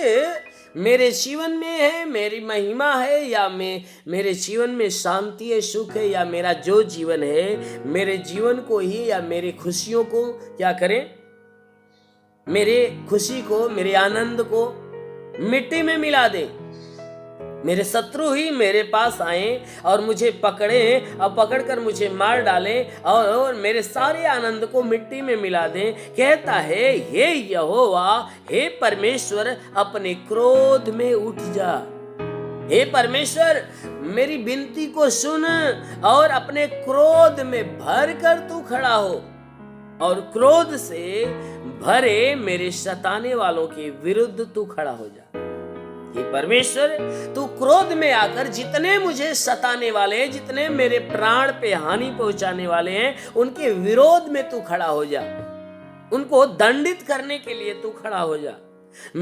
मेरे जीवन में है, मेरी महिमा है या मेरे जीवन में शांति है, सुख है, या मेरा जो जीवन है, मेरे जीवन को ही या मेरी खुशियों को क्या करें, मेरे खुशी को, मेरे आनंद को मिट्टी में मिला दे। मेरे शत्रु ही मेरे पास आए और मुझे पकड़े और पकड़कर मुझे मार डाले और मेरे सारे आनंद को मिट्टी में मिला दें। कहता है हे यहोवा, हे परमेश्वर, अपने क्रोध में उठ जा। हे परमेश्वर, मेरी विनती को सुन और अपने क्रोध में भर कर तू खड़ा हो और क्रोध से भरे मेरे सताने वालों के विरुद्ध तू खड़ा हो जा। हे परमेश्वर, तू क्रोध में आकर जितने मुझे सताने वाले हैं, जितने मेरे प्राण पे हानि पहुंचाने वाले हैं, उनके विरोध में तू खड़ा हो जा। उनको दंडित करने के लिए तू खड़ा हो जा।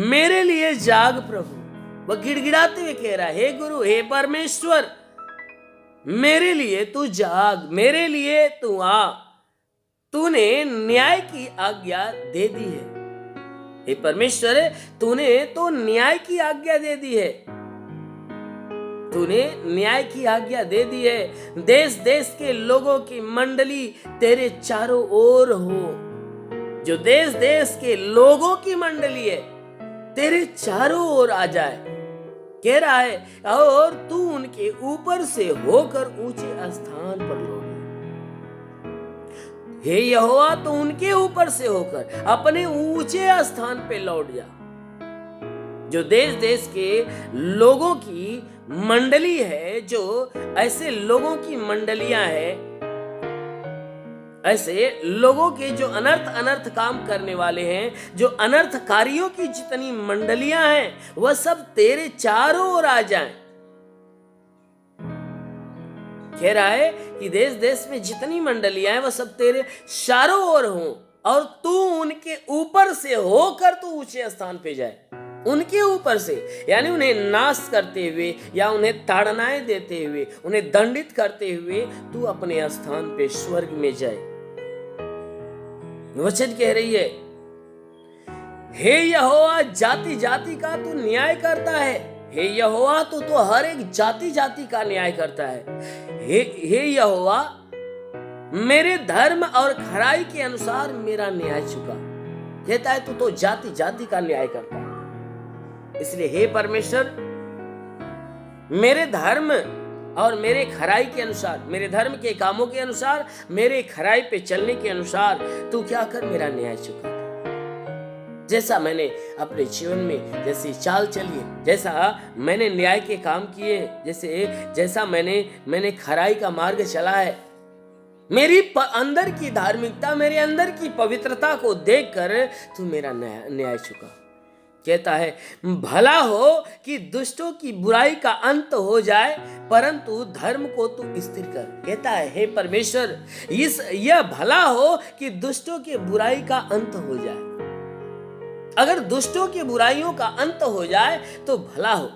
मेरे लिए जाग प्रभु। वह गिड़गिड़ाते हुए कह रहा है हे गुरु, हे परमेश्वर, मेरे लिए तू जाग, मेरे लिए तू आ। तूने न्याय की आज्ञा दे दी है। हे परमेश्वर, तूने तो न्याय की आज्ञा दे दी है। तूने न्याय की आज्ञा दे दी है। देश देश के लोगों की मंडली तेरे चारों ओर हो। जो देश देश के लोगों की मंडली है तेरे चारों ओर आ जाए, कह रहा है, और तू उनके ऊपर से होकर ऊंचे स्थान पर लौट। हे यहोवा, तो उनके ऊपर से होकर अपने ऊंचे स्थान पे लौट जा। जो देश देश के लोगों की मंडली है, जो ऐसे लोगों की मंडलियां हैं, ऐसे लोगों के जो अनर्थ काम करने वाले हैं, जो अनर्थकारियों की जितनी मंडलियां हैं, वह सब तेरे चारों ओर आ जाएं। कह रहा है कि देश देश में जितनी मंडलियां हैं वह सब तेरे चारों ओर हों और तू उनके ऊपर से होकर तू ऊंचे स्थान पे जाए। उनके ऊपर से यानी उन्हें नाश करते हुए या उन्हें ताड़नाएं देते हुए, उन्हें दंडित करते हुए तू अपने स्थान पे स्वर्ग में जाए। वचन कह रही है हे यहोवा, जाति जाति का तू न्याय करता है। हे यहोवा, तू तो हर एक जाति जाति का न्याय करता है। हे यहोवा, मेरे धर्म और खराई के अनुसार मेरा न्याय चुका। कहता है तू तो जाति जाति का न्याय करता है। इसलिए हे परमेश्वर, मेरे धर्म और मेरे खराई के अनुसार, मेरे धर्म के कामों के अनुसार, मेरे खराई पे चलने के अनुसार तू क्या कर मेरा न्याय चुका। जैसा मैंने अपने जीवन में जैसी चाल चली है, जैसा मैंने न्याय के काम किए, जैसा मैंने खराई का मार्ग चला है, मेरी अंदर की धार्मिकता, मेरे अंदर की पवित्रता को देखकर तू मेरा न्याय चुका। कहता है भला हो कि दुष्टों की बुराई का अंत हो जाए, परंतु धर्म को तू स्थिर कर। कहता है हे परमेश्वर, यह भला हो कि दुष्टों की बुराई का अंत हो जाए। अगर दुष्टों की बुराइयों का अंत हो जाए तो भला हो,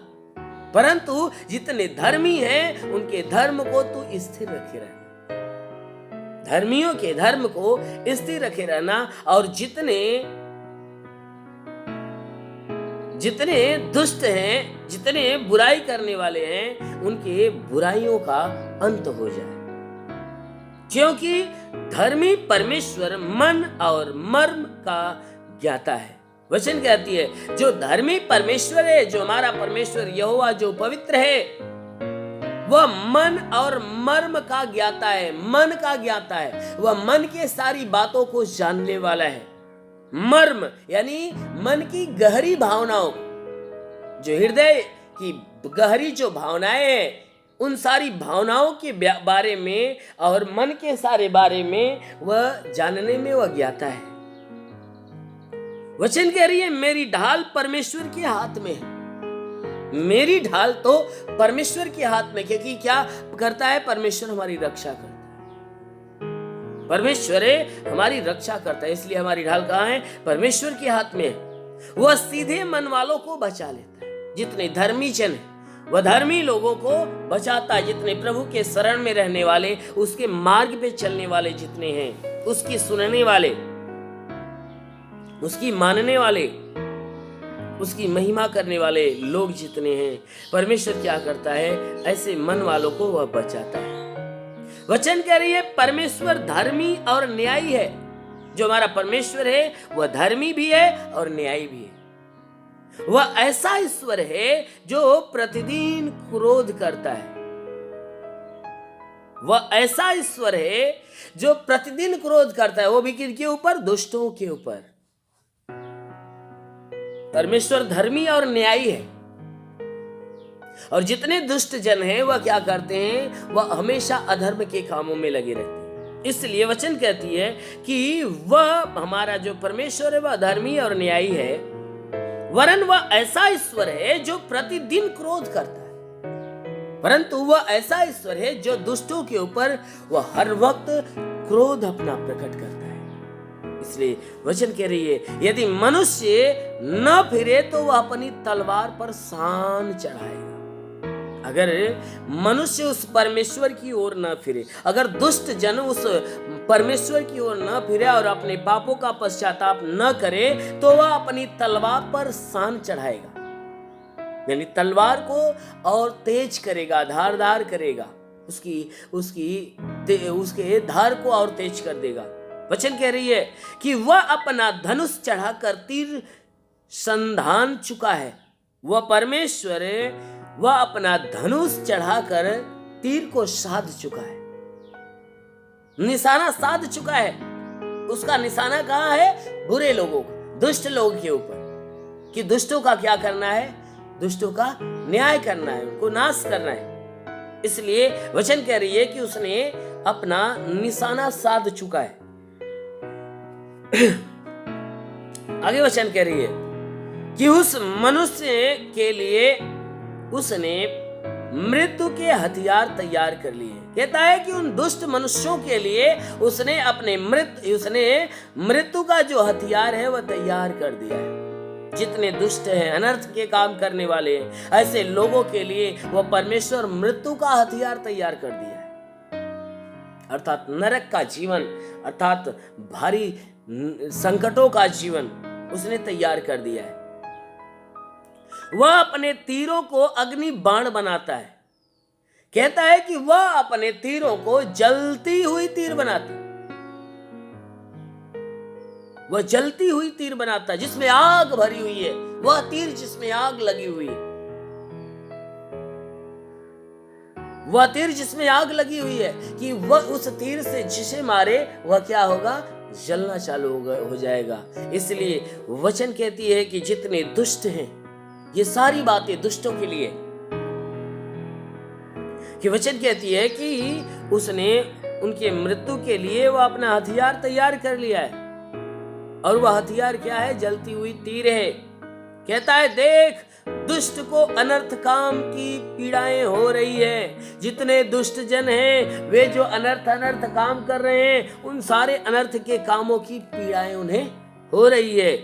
परंतु जितने धर्मी हैं उनके धर्म को तू स्थिर रखे रहना। धर्मियों के धर्म को स्थिर रखे रहना, और जितने दुष्ट हैं, जितने बुराई करने वाले हैं, उनके बुराइयों का अंत हो जाए, क्योंकि धर्मी परमेश्वर मन और मर्म का ज्ञाता है। वचन कहती है जो धर्मी परमेश्वर है, जो हमारा परमेश्वर यहोवा जो पवित्र है, वह मन और मर्म का ज्ञाता है। मन का ज्ञाता है, वह मन के सारी बातों को जानने वाला है। मर्म यानी मन की गहरी भावनाओं, जो हृदय की गहरी जो भावनाएं हैं, उन सारी भावनाओं के बारे में और मन के सारे बारे में वह जानने में वह ज्ञाता है। वचन कह रही है मेरी ढाल परमेश्वर के हाथ में है। मेरी ढाल तो परमेश्वर के हाथ में, क्योंकि क्या करता है परमेश्वर हमारी रक्षा करता है। परमेश्वर हमारी रक्षा करता है, इसलिए हमारी ढाल कहाँ है? परमेश्वर के हाथ में है। वह सीधे मन वालों को बचा लेता है। जितने धर्मी जन है वह धर्मी लोगों को बचाता है। जितने प्रभु के शरण में रहने वाले, उसके मार्ग पे चलने वाले जितने हैं, उसकी सुनने वाले, उसकी मानने वाले, उसकी महिमा करने वाले लोग जितने हैं, परमेश्वर क्या करता है? ऐसे मन वालों को वह बचाता है। वचन कह रही है परमेश्वर धर्मी और न्यायी है। जो हमारा परमेश्वर है वह धर्मी भी है और न्यायी भी है। वह ऐसा ईश्वर है जो प्रतिदिन क्रोध करता है। वह ऐसा ईश्वर है जो प्रतिदिन क्रोध करता है, वो भी किनके ऊपर? दुष्टों के ऊपर। परमेश्वर धर्मी और न्यायी है, और जितने दुष्ट जन हैं वह क्या करते हैं? वह हमेशा अधर्म के कामों में लगे रहते हैं। इसलिए वचन कहती है कि वह हमारा जो परमेश्वर है वह धर्मी और न्यायी है, वरन वह ऐसा ईश्वर है जो प्रतिदिन क्रोध करता है। परंतु वह ऐसा ईश्वर है जो दुष्टों के ऊपर वह हर वक्त क्रोध अपना प्रकट करता है। इसलिए वचन कह रही है यदि मनुष्य न फिरे तो वह अपनी तलवार पर सान चढ़ाएगा। अगर मनुष्य उस परमेश्वर की ओर न फिरे, अगर दुष्ट जन उस परमेश्वर की ओर न फिरे और अपने पापों का पश्चाताप न करे, तो वह अपनी तलवार पर सान चढ़ाएगा। यानी तलवार को और तेज करेगा, धारदार करेगा, उसके धार को और तेज कर देगा। वचन कह रही है कि वह अपना धनुष चढ़ाकर तीर संधान चुका है। वह परमेश्वर वह अपना धनुष चढ़ाकर तीर को साध चुका है, निशाना साध चुका है। उसका निशाना कहाँ है? बुरे लोगों का, दुष्ट लोगों के ऊपर, कि दुष्टों का क्या करना है? दुष्टों का न्याय करना है, उनको नाश करना है। इसलिए वचन कह रही है कि उसने अपना निशाना साध चुका है। आगे वचन कह रही है कि उस मनुष्य के लिए उसने मृत्यु के हथियार तैयार कर लिए। कहता है कि उन दुष्ट मनुष्यों के लिए उसने मृत्यु का जो हथियार है वह तैयार कर दिया है। जितने दुष्ट हैं, अनर्थ के काम करने वाले हैं, ऐसे लोगों के लिए वह परमेश्वर मृत्यु का हथियार तैयार कर दिया है। अर्थात नरक का जीवन, अर्थात भारी संकटों का जीवन उसने तैयार कर दिया है। वह अपने तीरों को अग्नि बाण बनाता है। कहता है कि वह अपने तीरों को जलती हुई तीर बनाता है। वह जलती हुई तीर बनाता है जिसमें आग भरी हुई है। वह तीर जिसमें आग लगी हुई है, वह तीर जिसमें आग लगी हुई है, कि वह उस तीर से जिसे मारे वह क्या होगा? जलना चालू हो जाएगा। इसलिए वचन कहती है कि जितने दुष्ट हैं, ये सारी बातें दुष्टों के लिए, कि वचन कहती है कि उसने उनके मृत्यु के लिए वह अपना हथियार तैयार कर लिया है, और वह हथियार क्या है? जलती हुई तीर है। कहता है देख, दुष्ट को अनर्थ काम की पीड़ाएं हो रही है। जितने दुष्ट जन हैं, वे जो अनर्थ काम कर रहे हैं, उन सारे अनर्थ के कामों की पीड़ाएं उन्हें हो रही है।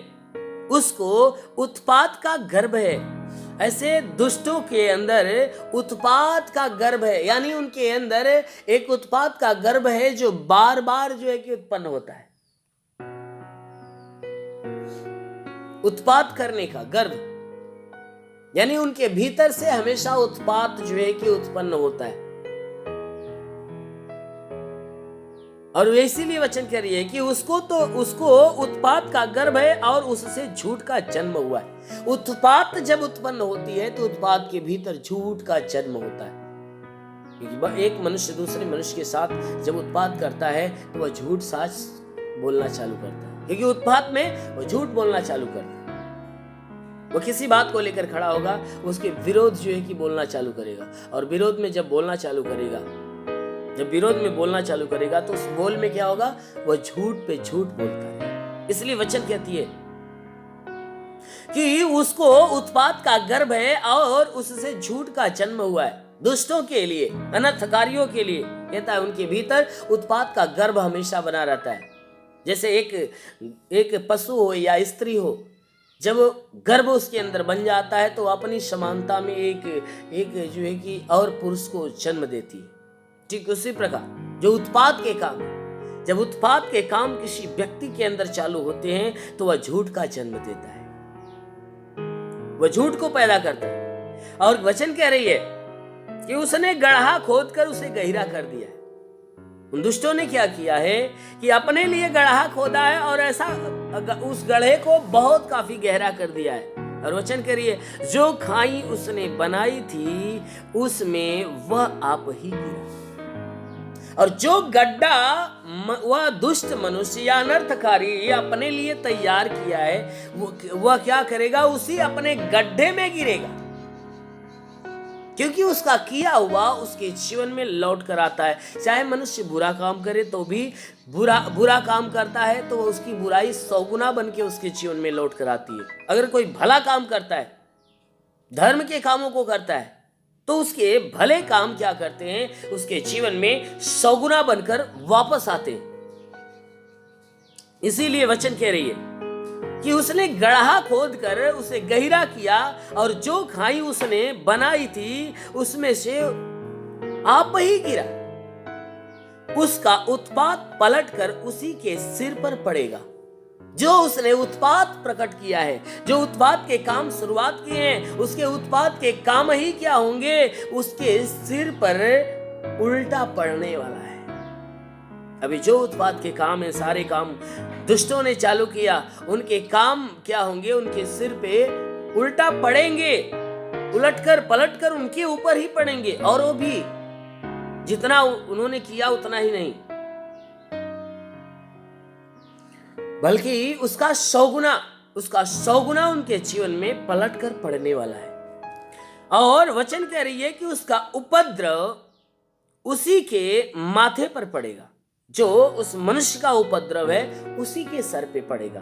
उसको उत्पात का गर्भ है। ऐसे दुष्टों के अंदर उत्पात का गर्भ है, यानी उनके अंदर एक उत्पात का गर्भ है जो बार बार जो है कि उत्पन्न होता है। उत्पात करने का गर्भ, यानी उनके भीतर से हमेशा उत्पात जो है कि उत्पन्न होता है। और इसीलिए वचन कह रही है कि उसको उत्पात का गर्भ है और उससे झूठ का जन्म हुआ है। उत्पात जब उत्पन्न होती है तो उत्पात के भीतर झूठ का जन्म होता है। क्योंकि एक मनुष्य दूसरे मनुष्य के साथ जब उत्पात करता है तो वह झूठ साच बोलना चालू करता है, क्योंकि उत्पात में वह झूठ बोलना चालू करता है। वो किसी बात को लेकर खड़ा होगा, उसके विरोध जो है कि बोलना चालू करेगा, और विरोध में जब बोलना चालू करेगा, जब विरोध में बोलना चालू करेगा तो उस बोल में क्या होगा, वह झूठ पे झूठ बोलता है। इसलिए वचन कहती है कि उसको उत्पात का गर्भ है और उससे झूठ का जन्म हुआ है। दुष्टों के लिए, अनर्थकारियों के लिए कहता है उनके भीतर उत्पात का गर्भ हमेशा बना रहता है। जैसे एक पशु हो या स्त्री हो, जब गर्भ उसके अंदर बन जाता है तो अपनी समानता में एक जो है कि और पुरुष को जन्म देती है। ठीक उसी प्रकार जो उत्पात के काम, जब उत्पात के काम किसी व्यक्ति के अंदर चालू होते हैं तो वह झूठ का जन्म देता है, वह झूठ को पैदा करता है। और वचन कह रही है कि उसने गड्ढा खोदकर उसे गहरा कर दिया है। उन दुष्टों ने क्या किया है कि अपने लिए गड्ढा खोदा है और ऐसा उस गड्ढे को बहुत काफी गहरा कर दिया है। और वचन करिए, जो खाई उसने बनाई थी उसमें वह आप ही गिरा। और जो गड्ढा वह दुष्ट मनुष्य या अनर्थकारी अपने लिए तैयार किया है, वह क्या करेगा, उसी अपने गड्ढे में गिरेगा, क्योंकि उसका किया हुआ उसके जीवन में लौट कर आता है। चाहे मनुष्य बुरा काम करे तो भी बुरा काम करता है तो उसकी बुराई 100 गुना बन के उसके जीवन में लौट कर आती है। अगर कोई भला काम करता है, धर्म के कामों को करता है, तो उसके भले काम क्या करते हैं, उसके जीवन में 100 गुना बनकर वापस आते हैं। इसीलिए वचन कह रही है कि उसने गड्ढा खोद कर उसे गहरा किया और जो खाई उसने बनाई थी उसमें से आप ही गिरा। उसका उत्पात पलटकर उसी के सिर पर पड़ेगा। जो उसने उत्पात प्रकट किया है, जो उत्पात के काम शुरुआत किए हैं, उसके उत्पात के काम ही क्या होंगे, उसके सिर पर उल्टा पड़ने वाला है। अभी जो उत्पात के काम है, सारे काम दुष्टों ने चालू किया, उनके काम क्या होंगे, उनके सिर पे उल्टा पड़ेंगे, उलटकर पलटकर उनके ऊपर ही पड़ेंगे। और वो भी जितना उन्होंने किया उतना ही नहीं, बल्कि उसका 100 गुना उनके जीवन में पलट कर पड़ने वाला है। और वचन कह रही है कि उसका उपद्रव उसी के माथे पर पड़ेगा। जो उस मनुष्य का उपद्रव है उसी के सर पे पड़ेगा,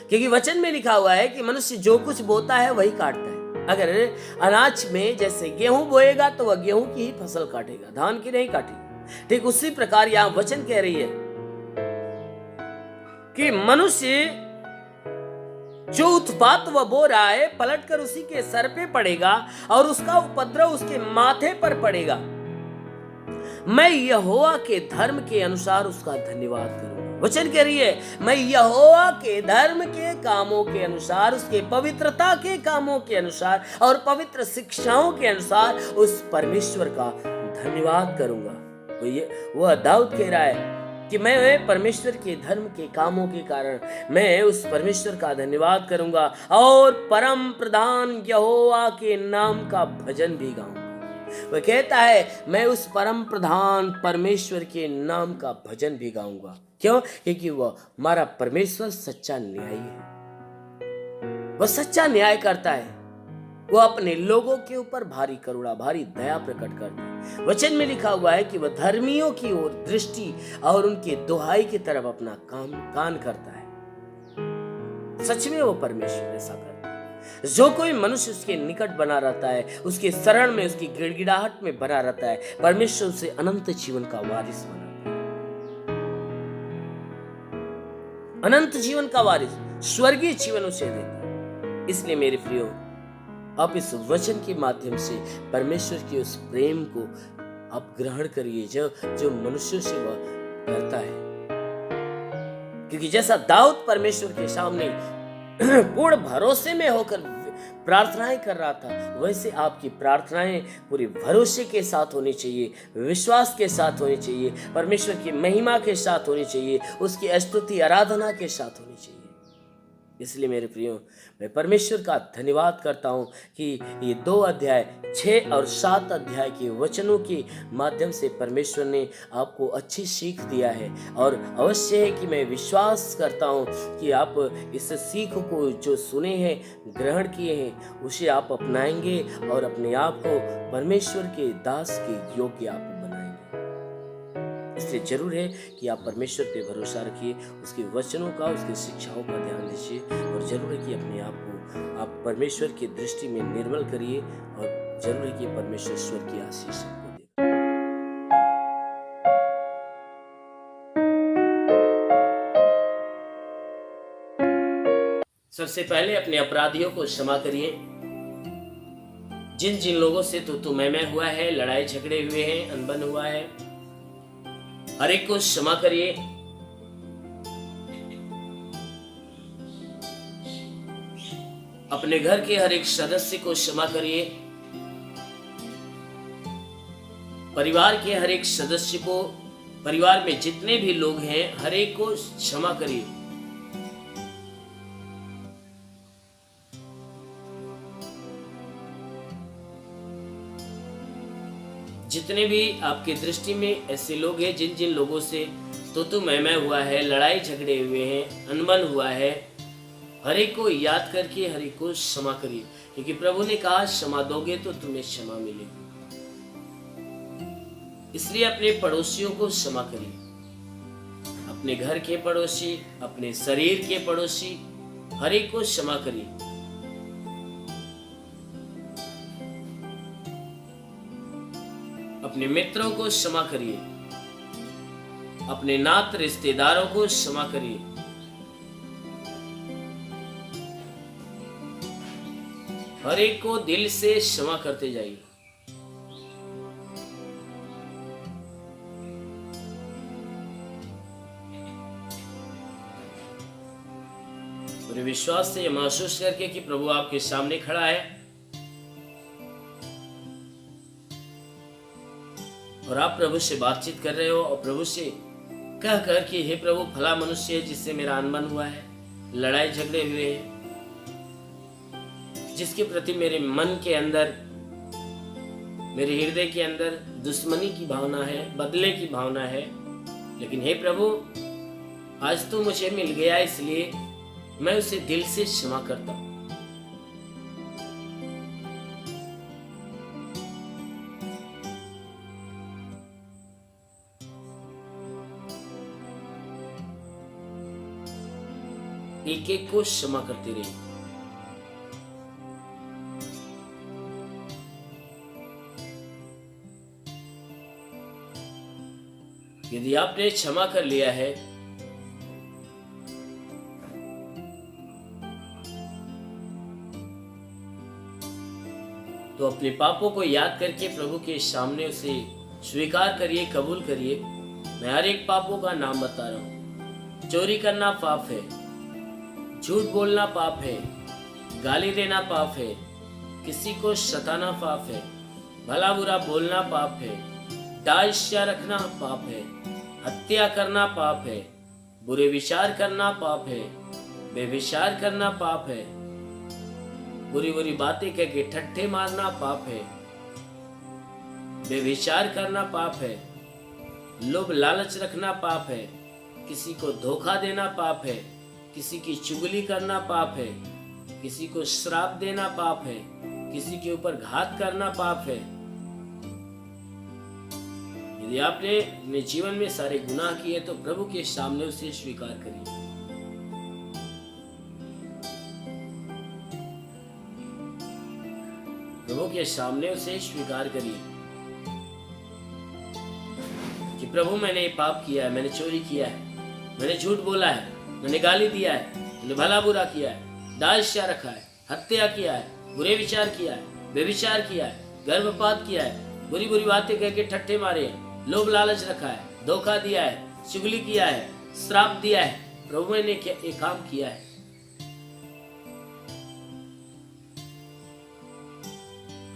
क्योंकि वचन में लिखा हुआ है कि मनुष्य जो कुछ बोता है वही काटता है। अगर अनाज में जैसे गेहूं बोएगा तो वह गेहूं की ही फसल काटेगा, धान की नहीं काटेगा। ठीक उसी प्रकार यहां वचन कह रही है कि मनुष्य जो उत्पात वह बो रहा है पलटकर उसी के सर पे पड़ेगा और उसका उपद्रव उसके माथे पर पड़ेगा। मैं यहोवा के धर्म के अनुसार उसका धन्यवाद करूंगा। वचन कह रही है, मैं यहोवा के धर्म के कामों के अनुसार, उसके पवित्रता के कामों के अनुसार और पवित्र शिक्षाओं के अनुसार उस परमेश्वर का धन्यवाद करूंगा। वह दाऊद कह रहा है कि मैं परमेश्वर के धर्म के कामों के कारण मैं उस परमेश्वर का धन्यवाद करूंगा और परम प्रधान यहोवा के नाम का भजन भी गाऊंगा। वह कहता है मैं उस परम प्रधान परमेश्वर के नाम का भजन भी गाऊंगा। क्यों? क्योंकि वह हमारा परमेश्वर सच्चा न्यायी है। वह सच्चा न्याय करता है। वह अपने लोगों के ऊपर भारी करुणा, भारी दया प्रकट करता है। वचन में लिखा हुआ है कि वह धर्मियों की ओर दृष्टि और उनके दुहाई की तरफ अपना कान करता है। सच में वो परमेश्वर ऐसा करता है। जो कोई मनुष्य उसके निकट बना रहता है, उसके शरण में, उसकी गिड़गिड़ाहट में बना रहता है, परमेश्वर उसे अनंत जीवन का वारिस बनाता है। अनंत जीवन का वारिस। स्वर्गीय जीवन उसे देता है। इसलिए मेरे प्रियो, आप इस वचन के माध्यम से परमेश्वर के उस प्रेम को आप ग्रहण करिए जो मनुष्यों से वह करता है। क्योंकि जैसा दाऊद परमेश्वर के सामने पूर्ण भरोसे में होकर प्रार्थनाएं कर रहा था, वैसे आपकी प्रार्थनाएं पूरी भरोसे के साथ होनी चाहिए, विश्वास के साथ होनी चाहिए, परमेश्वर की महिमा के साथ होनी चाहिए, उसकी स्तुति आराधना के साथ होनी चाहिए। इसलिए मेरे प्रियो, मैं परमेश्वर का धन्यवाद करता हूँ कि ये 2 अध्याय 6 और 7 अध्याय के वचनों के माध्यम से परमेश्वर ने आपको अच्छी सीख दिया है। और अवश्य है कि मैं विश्वास करता हूँ कि आप इस सीख को जो सुने हैं, ग्रहण किए हैं, उसे आप अपनाएंगे और अपने आप को परमेश्वर के दास के योग्य आप बनाएंगे। इसलिए जरूर है कि आप परमेश्वर पे भरोसा रखिए, उसके वचनों का, उसकी शिक्षाओं का ध्यान दीजिए, और जरूर है कि अपने आप को आप परमेश्वर की दृष्टि में निर्मल करिए, और जरूर है कि परमेश्वर ईश्वर की आशीष आपको दे। सबसे पहले अपने अपराधियों को क्षमा करिए। जिन जिन लोगों से तो मैं हुआ है, लड़ाई झगड़े हुए हैं, अनबन हुआ है, हर एक को क्षमा करिए। अपने घर के हर एक सदस्य को क्षमा करिए। परिवार के हर एक सदस्य को, परिवार में जितने भी लोग हैं, हर एक को क्षमा करिए। जितने भी आपके दृष्टि में ऐसे लोग हैं, जिन जिन लोगों से तो मैं हुआ है, लड़ाई झगड़े हुए हैं, अनबन हुआ है, हर एक को याद करके हर एक को क्षमा करिए। क्योंकि प्रभु ने कहा, क्षमा दोगे तो तुम्हें क्षमा मिलेगी। इसलिए अपने पड़ोसियों को क्षमा करिए, अपने घर के पड़ोसी, अपने शरीर के पड़ोसी, हर एक को क्षमा करिए। अपने मित्रों को क्षमा करिए, अपने नात रिश्तेदारों को क्षमा करिए। हर एक को दिल से क्षमा करते जाइए। पूरे विश्वास से यह महसूस करके कि प्रभु आपके सामने खड़ा है और आप प्रभु से बातचीत कर रहे हो, और प्रभु से कह कर कि हे प्रभु, फला मनुष्य है जिससे मेरा अनबन हुआ है, लड़ाई झगड़े हुए हैं, जिसके प्रति मेरे मन के अंदर, मेरे हृदय के अंदर दुश्मनी की भावना है, बदले की भावना है, लेकिन हे प्रभु, आज तो मुझे मिल गया, इसलिए मैं उसे दिल से क्षमा करता हूं। एक एक को क्षमा करते रहिए। यदि आपने क्षमा कर लिया है तो अपने पापों को याद करके प्रभु के सामने उसे स्वीकार करिए, कबूल करिए। मैं हर एक पापों का नाम बता रहा हूं। चोरी करना पाप है, झूठ बोलना पाप है, गाली देना पाप है, किसी को सताना पाप है, भला बुरा बोलना पाप है, दास्या रखना पाप है, हत्या करना पाप है, बुरे विचार करना पाप है, बेविचार करना पाप है, बुरी बुरी बातें कह के ठट्ठे मारना पाप है, बेविचार करना पाप है, लोभ लालच रखना पाप है, किसी को धोखा देना पाप है, किसी की चुगली करना पाप है, किसी को श्राप देना पाप है, किसी के ऊपर घात करना पाप है। यदि आपने अपने जीवन में सारे गुनाह किए तो प्रभु के सामने उसे स्वीकार करिए। प्रभु के सामने उसे स्वीकार करिए कि प्रभु, मैंने ये पाप किया है, मैंने चोरी किया है, मैंने झूठ बोला है, मैंने गाली दिया है, तूने भला बुरा किया है, दास्या रखा है, हत्या किया है, बुरे विचार किया है, व्यभिचार किया है, गर्भपात किया है, बुरी बुरी बातें कह के ठट्ठे मारे हैं, लोभ लालच रखा है, धोखा दिया है, चुगली किया है, श्राप दिया है, प्रभु मैंने एक काम किया है।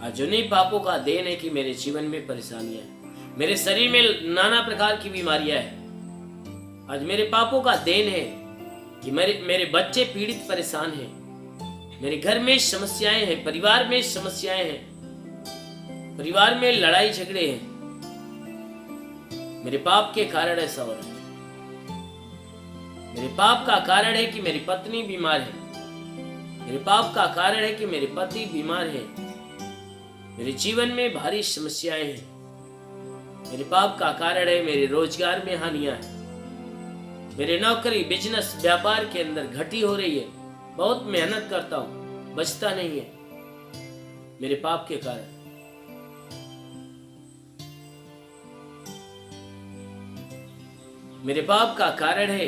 आज उन्हीं पापों का देन है कि मेरे जीवन में परेशानियां हैं, मेरे शरीर में नाना प्रकार की बीमारियां हैं। आज मेरे पापों का देन है कि मेरे बच्चे पीड़ित परेशान हैं, मेरे घर में समस्याएं हैं, परिवार में समस्याएं हैं, परिवार में लड़ाई झगड़े हैं। मेरे पाप के कारण ऐसा हो रहा है। मेरे पाप का कारण है कि मेरी पत्नी बीमार है, मेरे पाप का कारण है कि मेरे पति बीमार है, मेरे जीवन में भारी समस्याएं हैं। मेरे पाप का कारण है मेरे रोजगार में हानियां हैं, मेरे नौकरी बिजनेस व्यापार के अंदर घटी हो रही है। बहुत मेहनत करता हूं, बचता नहीं है, मेरे पाप के कारण। मेरे पाप का कारण है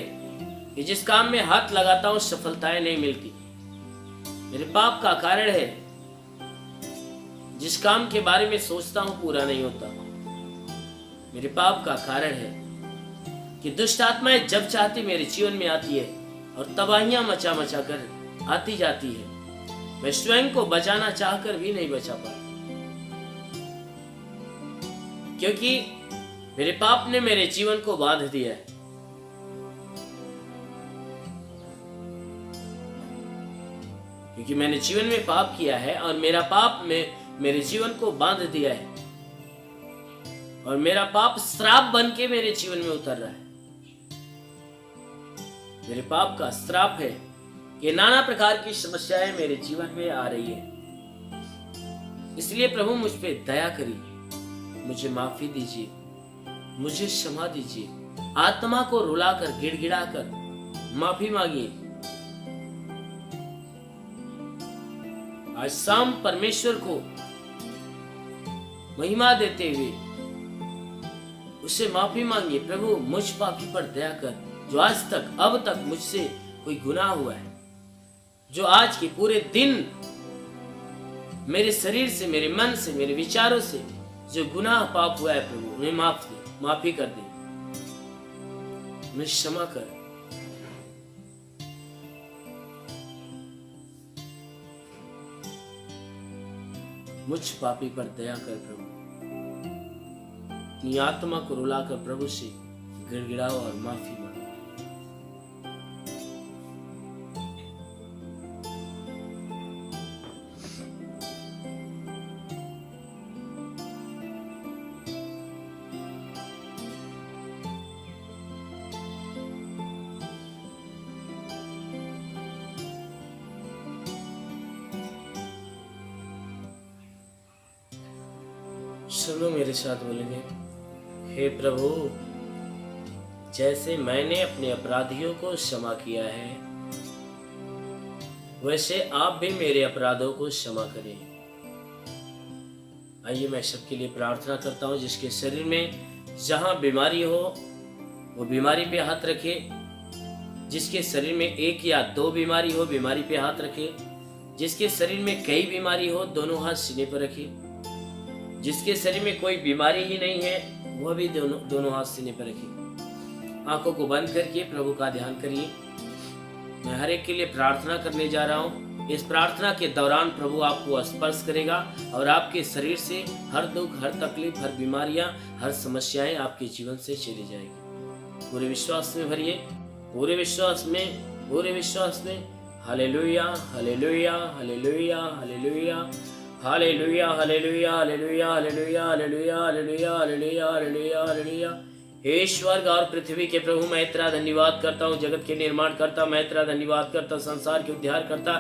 कि जिस काम में हाथ लगाता हूं सफलताएं नहीं मिलती। मेरे पाप का कारण है जिस काम के बारे में सोचता हूं पूरा नहीं होता। मेरे पाप का कारण है कि दुष्ट आत्माएं जब चाहती मेरे जीवन में आती है और तबाहियां मचा मचा कर आती जाती है। मैं स्वयं को बचाना चाहकर भी नहीं बचा पाता, क्योंकि मेरे पाप ने मेरे जीवन को बांध दिया है। क्योंकि मैंने जीवन में पाप किया है और मेरा पाप में मेरे जीवन को बांध दिया है, और मेरा पाप श्राप बन के मेरे जीवन में उतर रहा है। मेरे पाप का श्राप है कि नाना प्रकार की समस्याएं मेरे जीवन में आ रही है। इसलिए प्रभु मुझ पे दया करिए, मुझे माफी दीजिए, मुझे क्षमा दीजिए। आत्मा को रुलाकर गिड़गिड़ाकर माफी मांगिए। आज शाम परमेश्वर को महिमा देते हुए उससे माफी मांगिए। प्रभु मुझ पापी पर दया कर, जो आज तक अब तक मुझसे कोई गुनाह हुआ है, जो आज के पूरे दिन मेरे शरीर से, मेरे मन से, मेरे विचारों से जो गुनाह पाप हुआ है, प्रभु उन्हें माफ दे, माफी कर दे, उन्हें क्षमा कर। मुझ पापी पर दया कर प्रभु। अपनी आत्मा को रुलाकर प्रभु से गिड़गिड़ाओ और माफी मांगो। सब लोग मेरे साथ बोलेंगे, हे प्रभु, जैसे मैंने अपने अपराधियों को क्षमा किया है, वैसे आप भी मेरे अपराधों को क्षमा करें। आइए मैं सबके लिए प्रार्थना करता हूँ। जिसके शरीर में जहाँ बीमारी हो वो बीमारी पे हाथ रखे। जिसके शरीर में एक या दो बीमारी हो, बीमारी पे हाथ रखे। जिसके शरीर में कई बीमारी हो, दोनों हाथ सीने पर रखे। जिसके शरीर में कोई बीमारी ही नहीं है, वह भी दोनों हाथ सीने पर रखिए। आंखों को बंद करके प्रभु का ध्यान करिए। मैं हर एक के लिए प्रार्थना करने जा रहा हूँ। इस प्रार्थना के दौरान प्रभु आपको स्पर्श करेगा और आपके शरीर से हर दुख, हर तकलीफ, हर बीमारियां, हर समस्याएं आपके जीवन से चली जाएगी। पूरे विश्वास में भरिए, पूरे विश्वास में, पूरे विश्वास में। Hallelujah, hallelujah, hallelujah, hallelujah, hallelujah, hallelujah, hallelujah, hallelujah, hallelujah, hallelujah, hallelujah, hallelujah, hallelujah. हे स्वर्ग और पृथ्वी के प्रभु, मैं तेरा धन्यवाद करता हूँ। जगत के निर्माण करता मैं तेरा धन्यवाद करता, संसार के उद्धार करता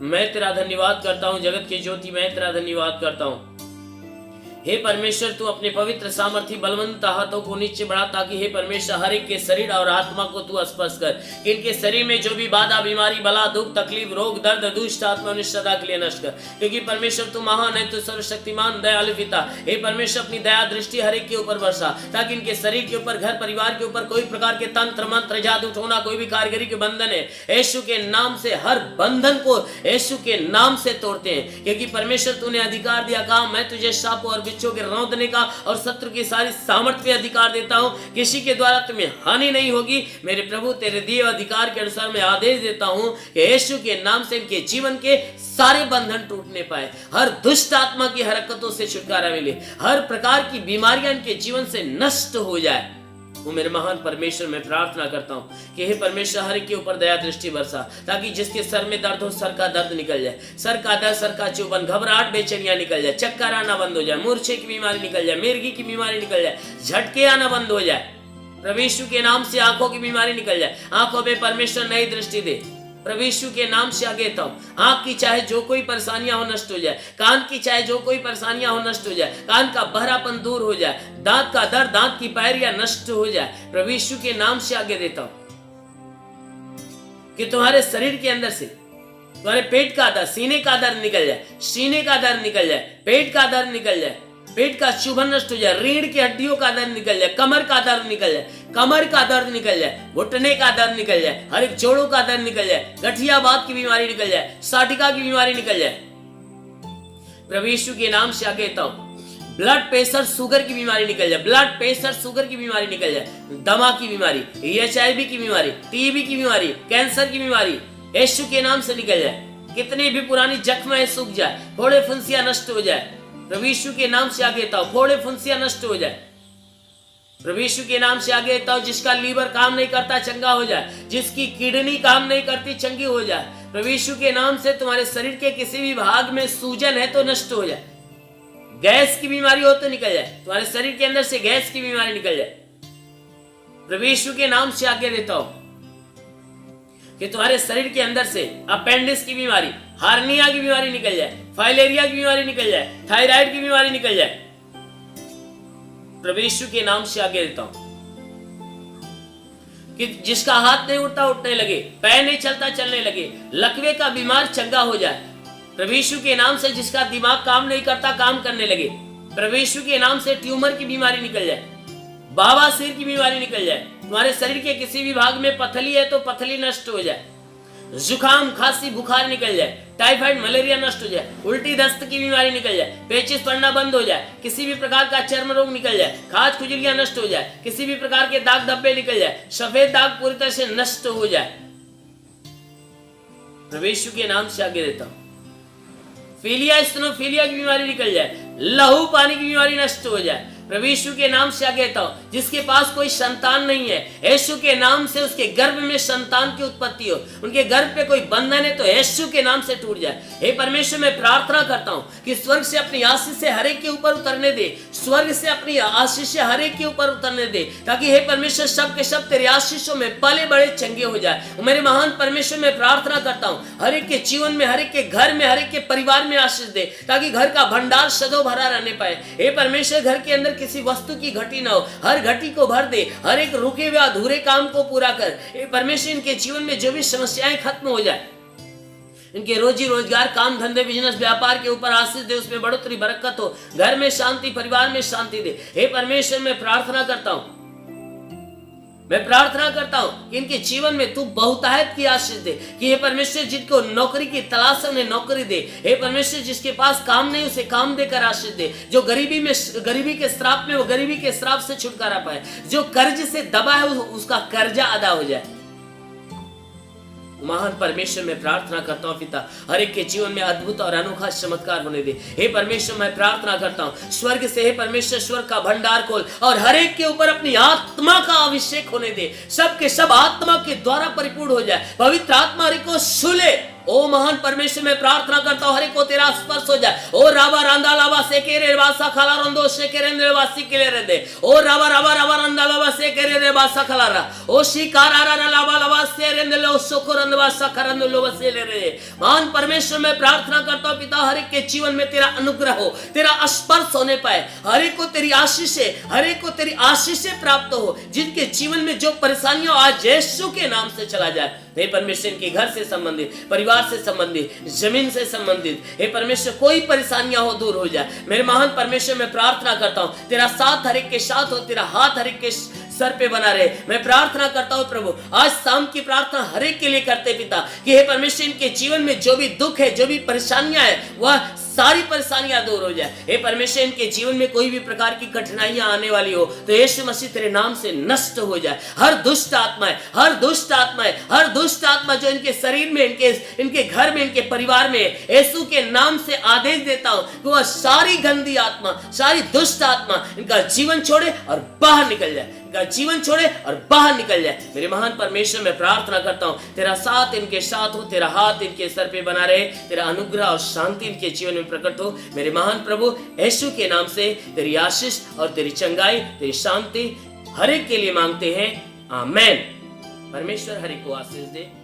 मैं तेरा धन्यवाद करता हूँ। जगत की ज्योति मैं तेरा धन्यवाद करता हूँ। हे परमेश्वर तू अपने पवित्र सामर्थी बलवंत हाथों को नीचे बढ़ा, ताकि हे परमेश्वर हर एक के शरीर और आत्मा को तू स्पर्श कर, कि इनके शरीर में जो भी बाधा, बीमारी, बला, दुख, तकलीफ, रोग, दर्द, दुष्ट आत्मा सदा के लिए नष्ट कर, क्योंकि परमेश्वर तू महान है, तू सर्वशक्तिमान दयालु पिता। हे परमेश्वर अपनी दया दृष्टि हर एक के ऊपर बरसा, ताकि इनके शरीर के ऊपर, घर परिवार के ऊपर कोई प्रकार के तंत्र मंत्र, जादू टोना, कोई भी कारीगरी के बंधन है, यीशु के नाम से हर बंधन को यीशु के नाम से तोड़ते हैं, क्योंकि परमेश्वर तूने अधिकार दिया, काम मैं तुझे सांपों और बिच्छों के रौंदने का और शत्रु की सारी सामर्थ्य पे अधिकार देता हूं, किसी के द्वारा तुम्हें हानि नहीं होगी। मेरे प्रभु तेरे दिए अधिकार के अनुसार मैं आदेश देता हूं कि यीशु के नाम से इनके जीवन के सारे बंधन टूटने पाए, हर दुष्ट आत्मा की हरकतों से छुटकारा मिले, हर प्रकार की बीमारियां इनके जीवन से नष्ट हो जाए। वो मेरे महान परमेश्वर मैं प्रार्थना करता हूँ कि हे परमेश्वर हर एक के ऊपर दया दृष्टि बरसा, ताकि जिसके सर में दर्द हो सर का दर्द निकल जाए, सर का दर्द, सर का चुभन, घबराहट, बेचैनियां निकल जाए, चक्कर आना बंद हो जाए, मूर्छे की बीमारी निकल जाए, मिर्गी की बीमारी निकल जाए, झटके आना बंद हो जाए। प्रभु यीशु के नाम से आंखों की बीमारी निकल जाए, आंखों में परमेश्वर नई दृष्टि दे। प्रभु यीशु के नाम से आगे था, आंख की चाहे जो कोई परेशानियां हो नष्ट हो जाए, कान की चाहे जो कोई परेशानियां हो नष्ट हो जाए, कान का बहरापन दूर हो जाए, दांत का दर्द, दांत की पैरियां नष्ट हो जाए। प्रभु यीशु के नाम से आगे देता हूं कि तुम्हारे शरीर के अंदर से तुम्हारे पेट का दर्द, सीने का दर्द निकल जाए, सीने का दर्द निकल जाए, पेट का दर्द निकल जाए, पेट का चुभन नष्ट हो जाए, रीढ़ की हड्डियों का दर्द निकल जाए, कमर का दर्द निकल जाए, कमर का दर्द निकल जाए, घुटने का दर्द निकल जाए, हर एक जोड़ों का दर्द निकल जाए, गठियावात की बीमारी निकल जाए, साटिका की बीमारी निकल जाए। प्रभु यीशु के नाम से आगे कहता हूं ब्लड प्रेशर, शुगर की बीमारी निकल जाए, ब्लड प्रेशर, शुगर की बीमारी निकल जाए, दमा की बीमारी, HIV की बीमारी, TB की बीमारी, कैंसर की बीमारी यीशु के नाम से निकल जाए। कितनी भी पुरानी जख्म है सूख जाए, फोड़े फुंसियां नष्ट हो जाए। प्रभु यीशु के नाम से आगे था फोड़े फुंसियां नष्ट हो जाए। प्रभु यीशु के नाम से आगे था जिसका लीवर काम नहीं करता चंगा हो जाए, जिसकी किडनी काम नहीं करती चंगी हो जाए। प्रभु यीशु के नाम से तुम्हारे शरीर के किसी भी भाग में सूजन है तो नष्ट हो जाए, गैस की बीमारी हो तो निकल जाए, तुम्हारे शरीर के अंदर से गैस की बीमारी निकल जाए। प्रभु यीशु के नाम से आगे देता हूं कि तुम्हारे शरीर के अंदर से अपेंडिक्स की बीमारी, हार्निया की बीमारी निकल जाए, फाइलेरिया की बीमारी निकल जाए, थायराइड की बीमारी निकल जाए। प्रभु यीशु के नाम से आगे देता हूं कि जिसका हाथ नहीं उठता उठने लगे, पैर नहीं चलता चलने लगे, लकवे का बीमार चंगा हो जाए। प्रभु यीशु के नाम से जिसका दिमाग काम नहीं करता काम करने लगे, प्रभु यीशु के नाम से ट्यूमर की बीमारी निकल जाए, बवासीर की बीमारी निकल जाए। तुम्हारे शरीर के किसी भी भाग में पथली है तो पथली नष्ट हो जाए, जुकाम खांसी बुखार निकल जाए, टाइफाइड मलेरिया नष्ट हो जाए, उल्टी दस्त की बीमारी निकल जाए, पेचिश पड़ना बंद हो जाए, किसी भी प्रकार का चर्म रोग निकल जाए, खाज खुजलियां नष्ट हो जाए, किसी भी प्रकार के दाग धब्बे निकल जाए, सफेद दाग पूरी तरह से नष्ट हो जाए। प्रभु यीशु के नाम से आगे देता हूं फीलिया स्टेनोफीलिया की बीमारी निकल जाए, लहू पानी की बीमारी नष्ट हो जाए। प्रभु यीशु के नाम से आगे कहता हूं जिसके पास कोई संतान नहीं है, यीशु के नाम से उसके गर्भ में संतान की उत्पत्ति हो, उनके गर्भ पे कोई बंधन है तो यीशु के नाम से टूट जाए। हे परमेश्वर मैं प्रार्थना करता हूं कि स्वर्ग से अपनी आशीष से हर एक के ऊपर उतरने दे, स्वर्ग से अपनी आशीष से हर एक के ऊपर उतरने दे, ताकि हे परमेश्वर सब के सब तेरे आशीषों में पले बड़े चंगे हो जाए। मेरे महान परमेश्वर मैं प्रार्थना करता हूं हर एक के जीवन में, हर एक के घर में, हर एक के परिवार में आशीष दे, ताकि घर का भंडार सदैव भरा रहने पाए। हे परमेश्वर घर के अंदर किसी वस्तु की घटी ना हो, हर घटी को भर दे, हर एक रुके हुए अधूरे काम को पूरा कर। हे परमेश्वर इनके जीवन में जो भी समस्याएं खत्म हो जाए, इनके रोजी रोजगार, काम धंधे, बिजनेस, व्यापार के ऊपर आशीष दे, उसमें बढ़ोतरी बरकत हो, घर में शांति, परिवार में शांति दे। हे परमेश्वर मैं प्रार्थना करता हूं कि इनके जीवन में तू बहुतायत की आशीष दे, कि हे परमेश्वर जिनको नौकरी की तलाश है उन्हें नौकरी दे। हे परमेश्वर जिसके पास काम नहीं उसे काम देकर आशीष दे, जो गरीबी के श्राप में वो गरीबी के श्राप से छुटकारा पाए, जो कर्ज से दबा है उसका कर्जा अदा हो जाए। महान परमेश्वर मैं प्रार्थना करता हूं पिता हर एक के जीवन में अद्भुत और अनोखा चमत्कार होने दे। हे परमेश्वर मैं प्रार्थना करता हूं स्वर्ग से, हे परमेश्वर स्वर्ग का भंडार खोल और हर एक के ऊपर अपनी आत्मा का अभिषेक होने दे, सब के सब आत्मा के द्वारा परिपूर्ण हो जाए। पवित्र आत्मा हर एक को सुले ओ महान परमेश्वर, मैं प्रार्थना करता हूँ हर एक को तेरा स्पर्श हो जाए। ओ राबा रांदा लाबा से केरे वासा खला रंदो से केरे निर्वासी के ले दे। ओ राबा राबा राबा रंदा लाबा से केरे रे वासा खला रा। ओ शिकारा रा लाबा लाबा से रे लो सोको रंद वासा खरंद लो वसे ले रे। महान परमेश्वर, मैं प्रार्थना करता हूँ पिता, हर एक के जीवन में तेरा अनुग्रह हो, तेरा स्पर्श होने पाए, हर एक को तेरी आशीषें, हर एक को तेरी आशीषें प्राप्त हो। जिनके जीवन में जो परेशानियां आज यीशु के नाम से चला जाए। हे परमेश्वर, इनके घर से संबंधित, परिवार से संबंधित, जमीन से संबंधित, हे परमेश्वर कोई परेशानियां हो दूर हो जाए। मेरे महान परमेश्वर, मैं प्रार्थना करता हूं तेरा साथ हर एक के साथ हो, तेरा हाथ हर एक के सर पे बना रहे। मैं प्रार्थना करता हूं प्रभु, आज शाम की प्रार्थना हर एक के लिए करते पिता कि हे परमेश्वर, इनके जीवन में जो भी दुख है, जो भी परेशानियां है, वह सारी परेशानियां दूर हो जाए। हे परमेश्वर, इनके जीवन में कोई भी प्रकार की कठिनाइयां आने वाली हो तो यीशु मसीह तेरे नाम से नष्ट हो जाए। हर दुष्ट आत्माएं, हर दुष्ट आत्माएं, हर दुष्ट आत्मा जो इनके शरीर में, इनके घर में, इनके परिवार में, यीशु के नाम से आदेश देता हूं कि वह सारी गंदी आत्मा, सारी दुष्ट आत्मा इनका जीवन छोड़े और बाहर निकल जाए, इनका जीवन छोड़े और बाहर निकल जाए। मेरे महान परमेश्वर, मैं प्रार्थना करता हूं तेरा साथ इनके साथ हो, तेरा हाथ इनके सर पे बना रहे, तेरा अनुग्रह और शांति इनके जीवन में प्रकट हो। मेरे महान प्रभु यीशु के नाम से तेरी आशीष और तेरी चंगाई, तेरी शांति हर एक के लिए मांगते हैं, आमेन। परमेश्वर हर एक को आशीष दे।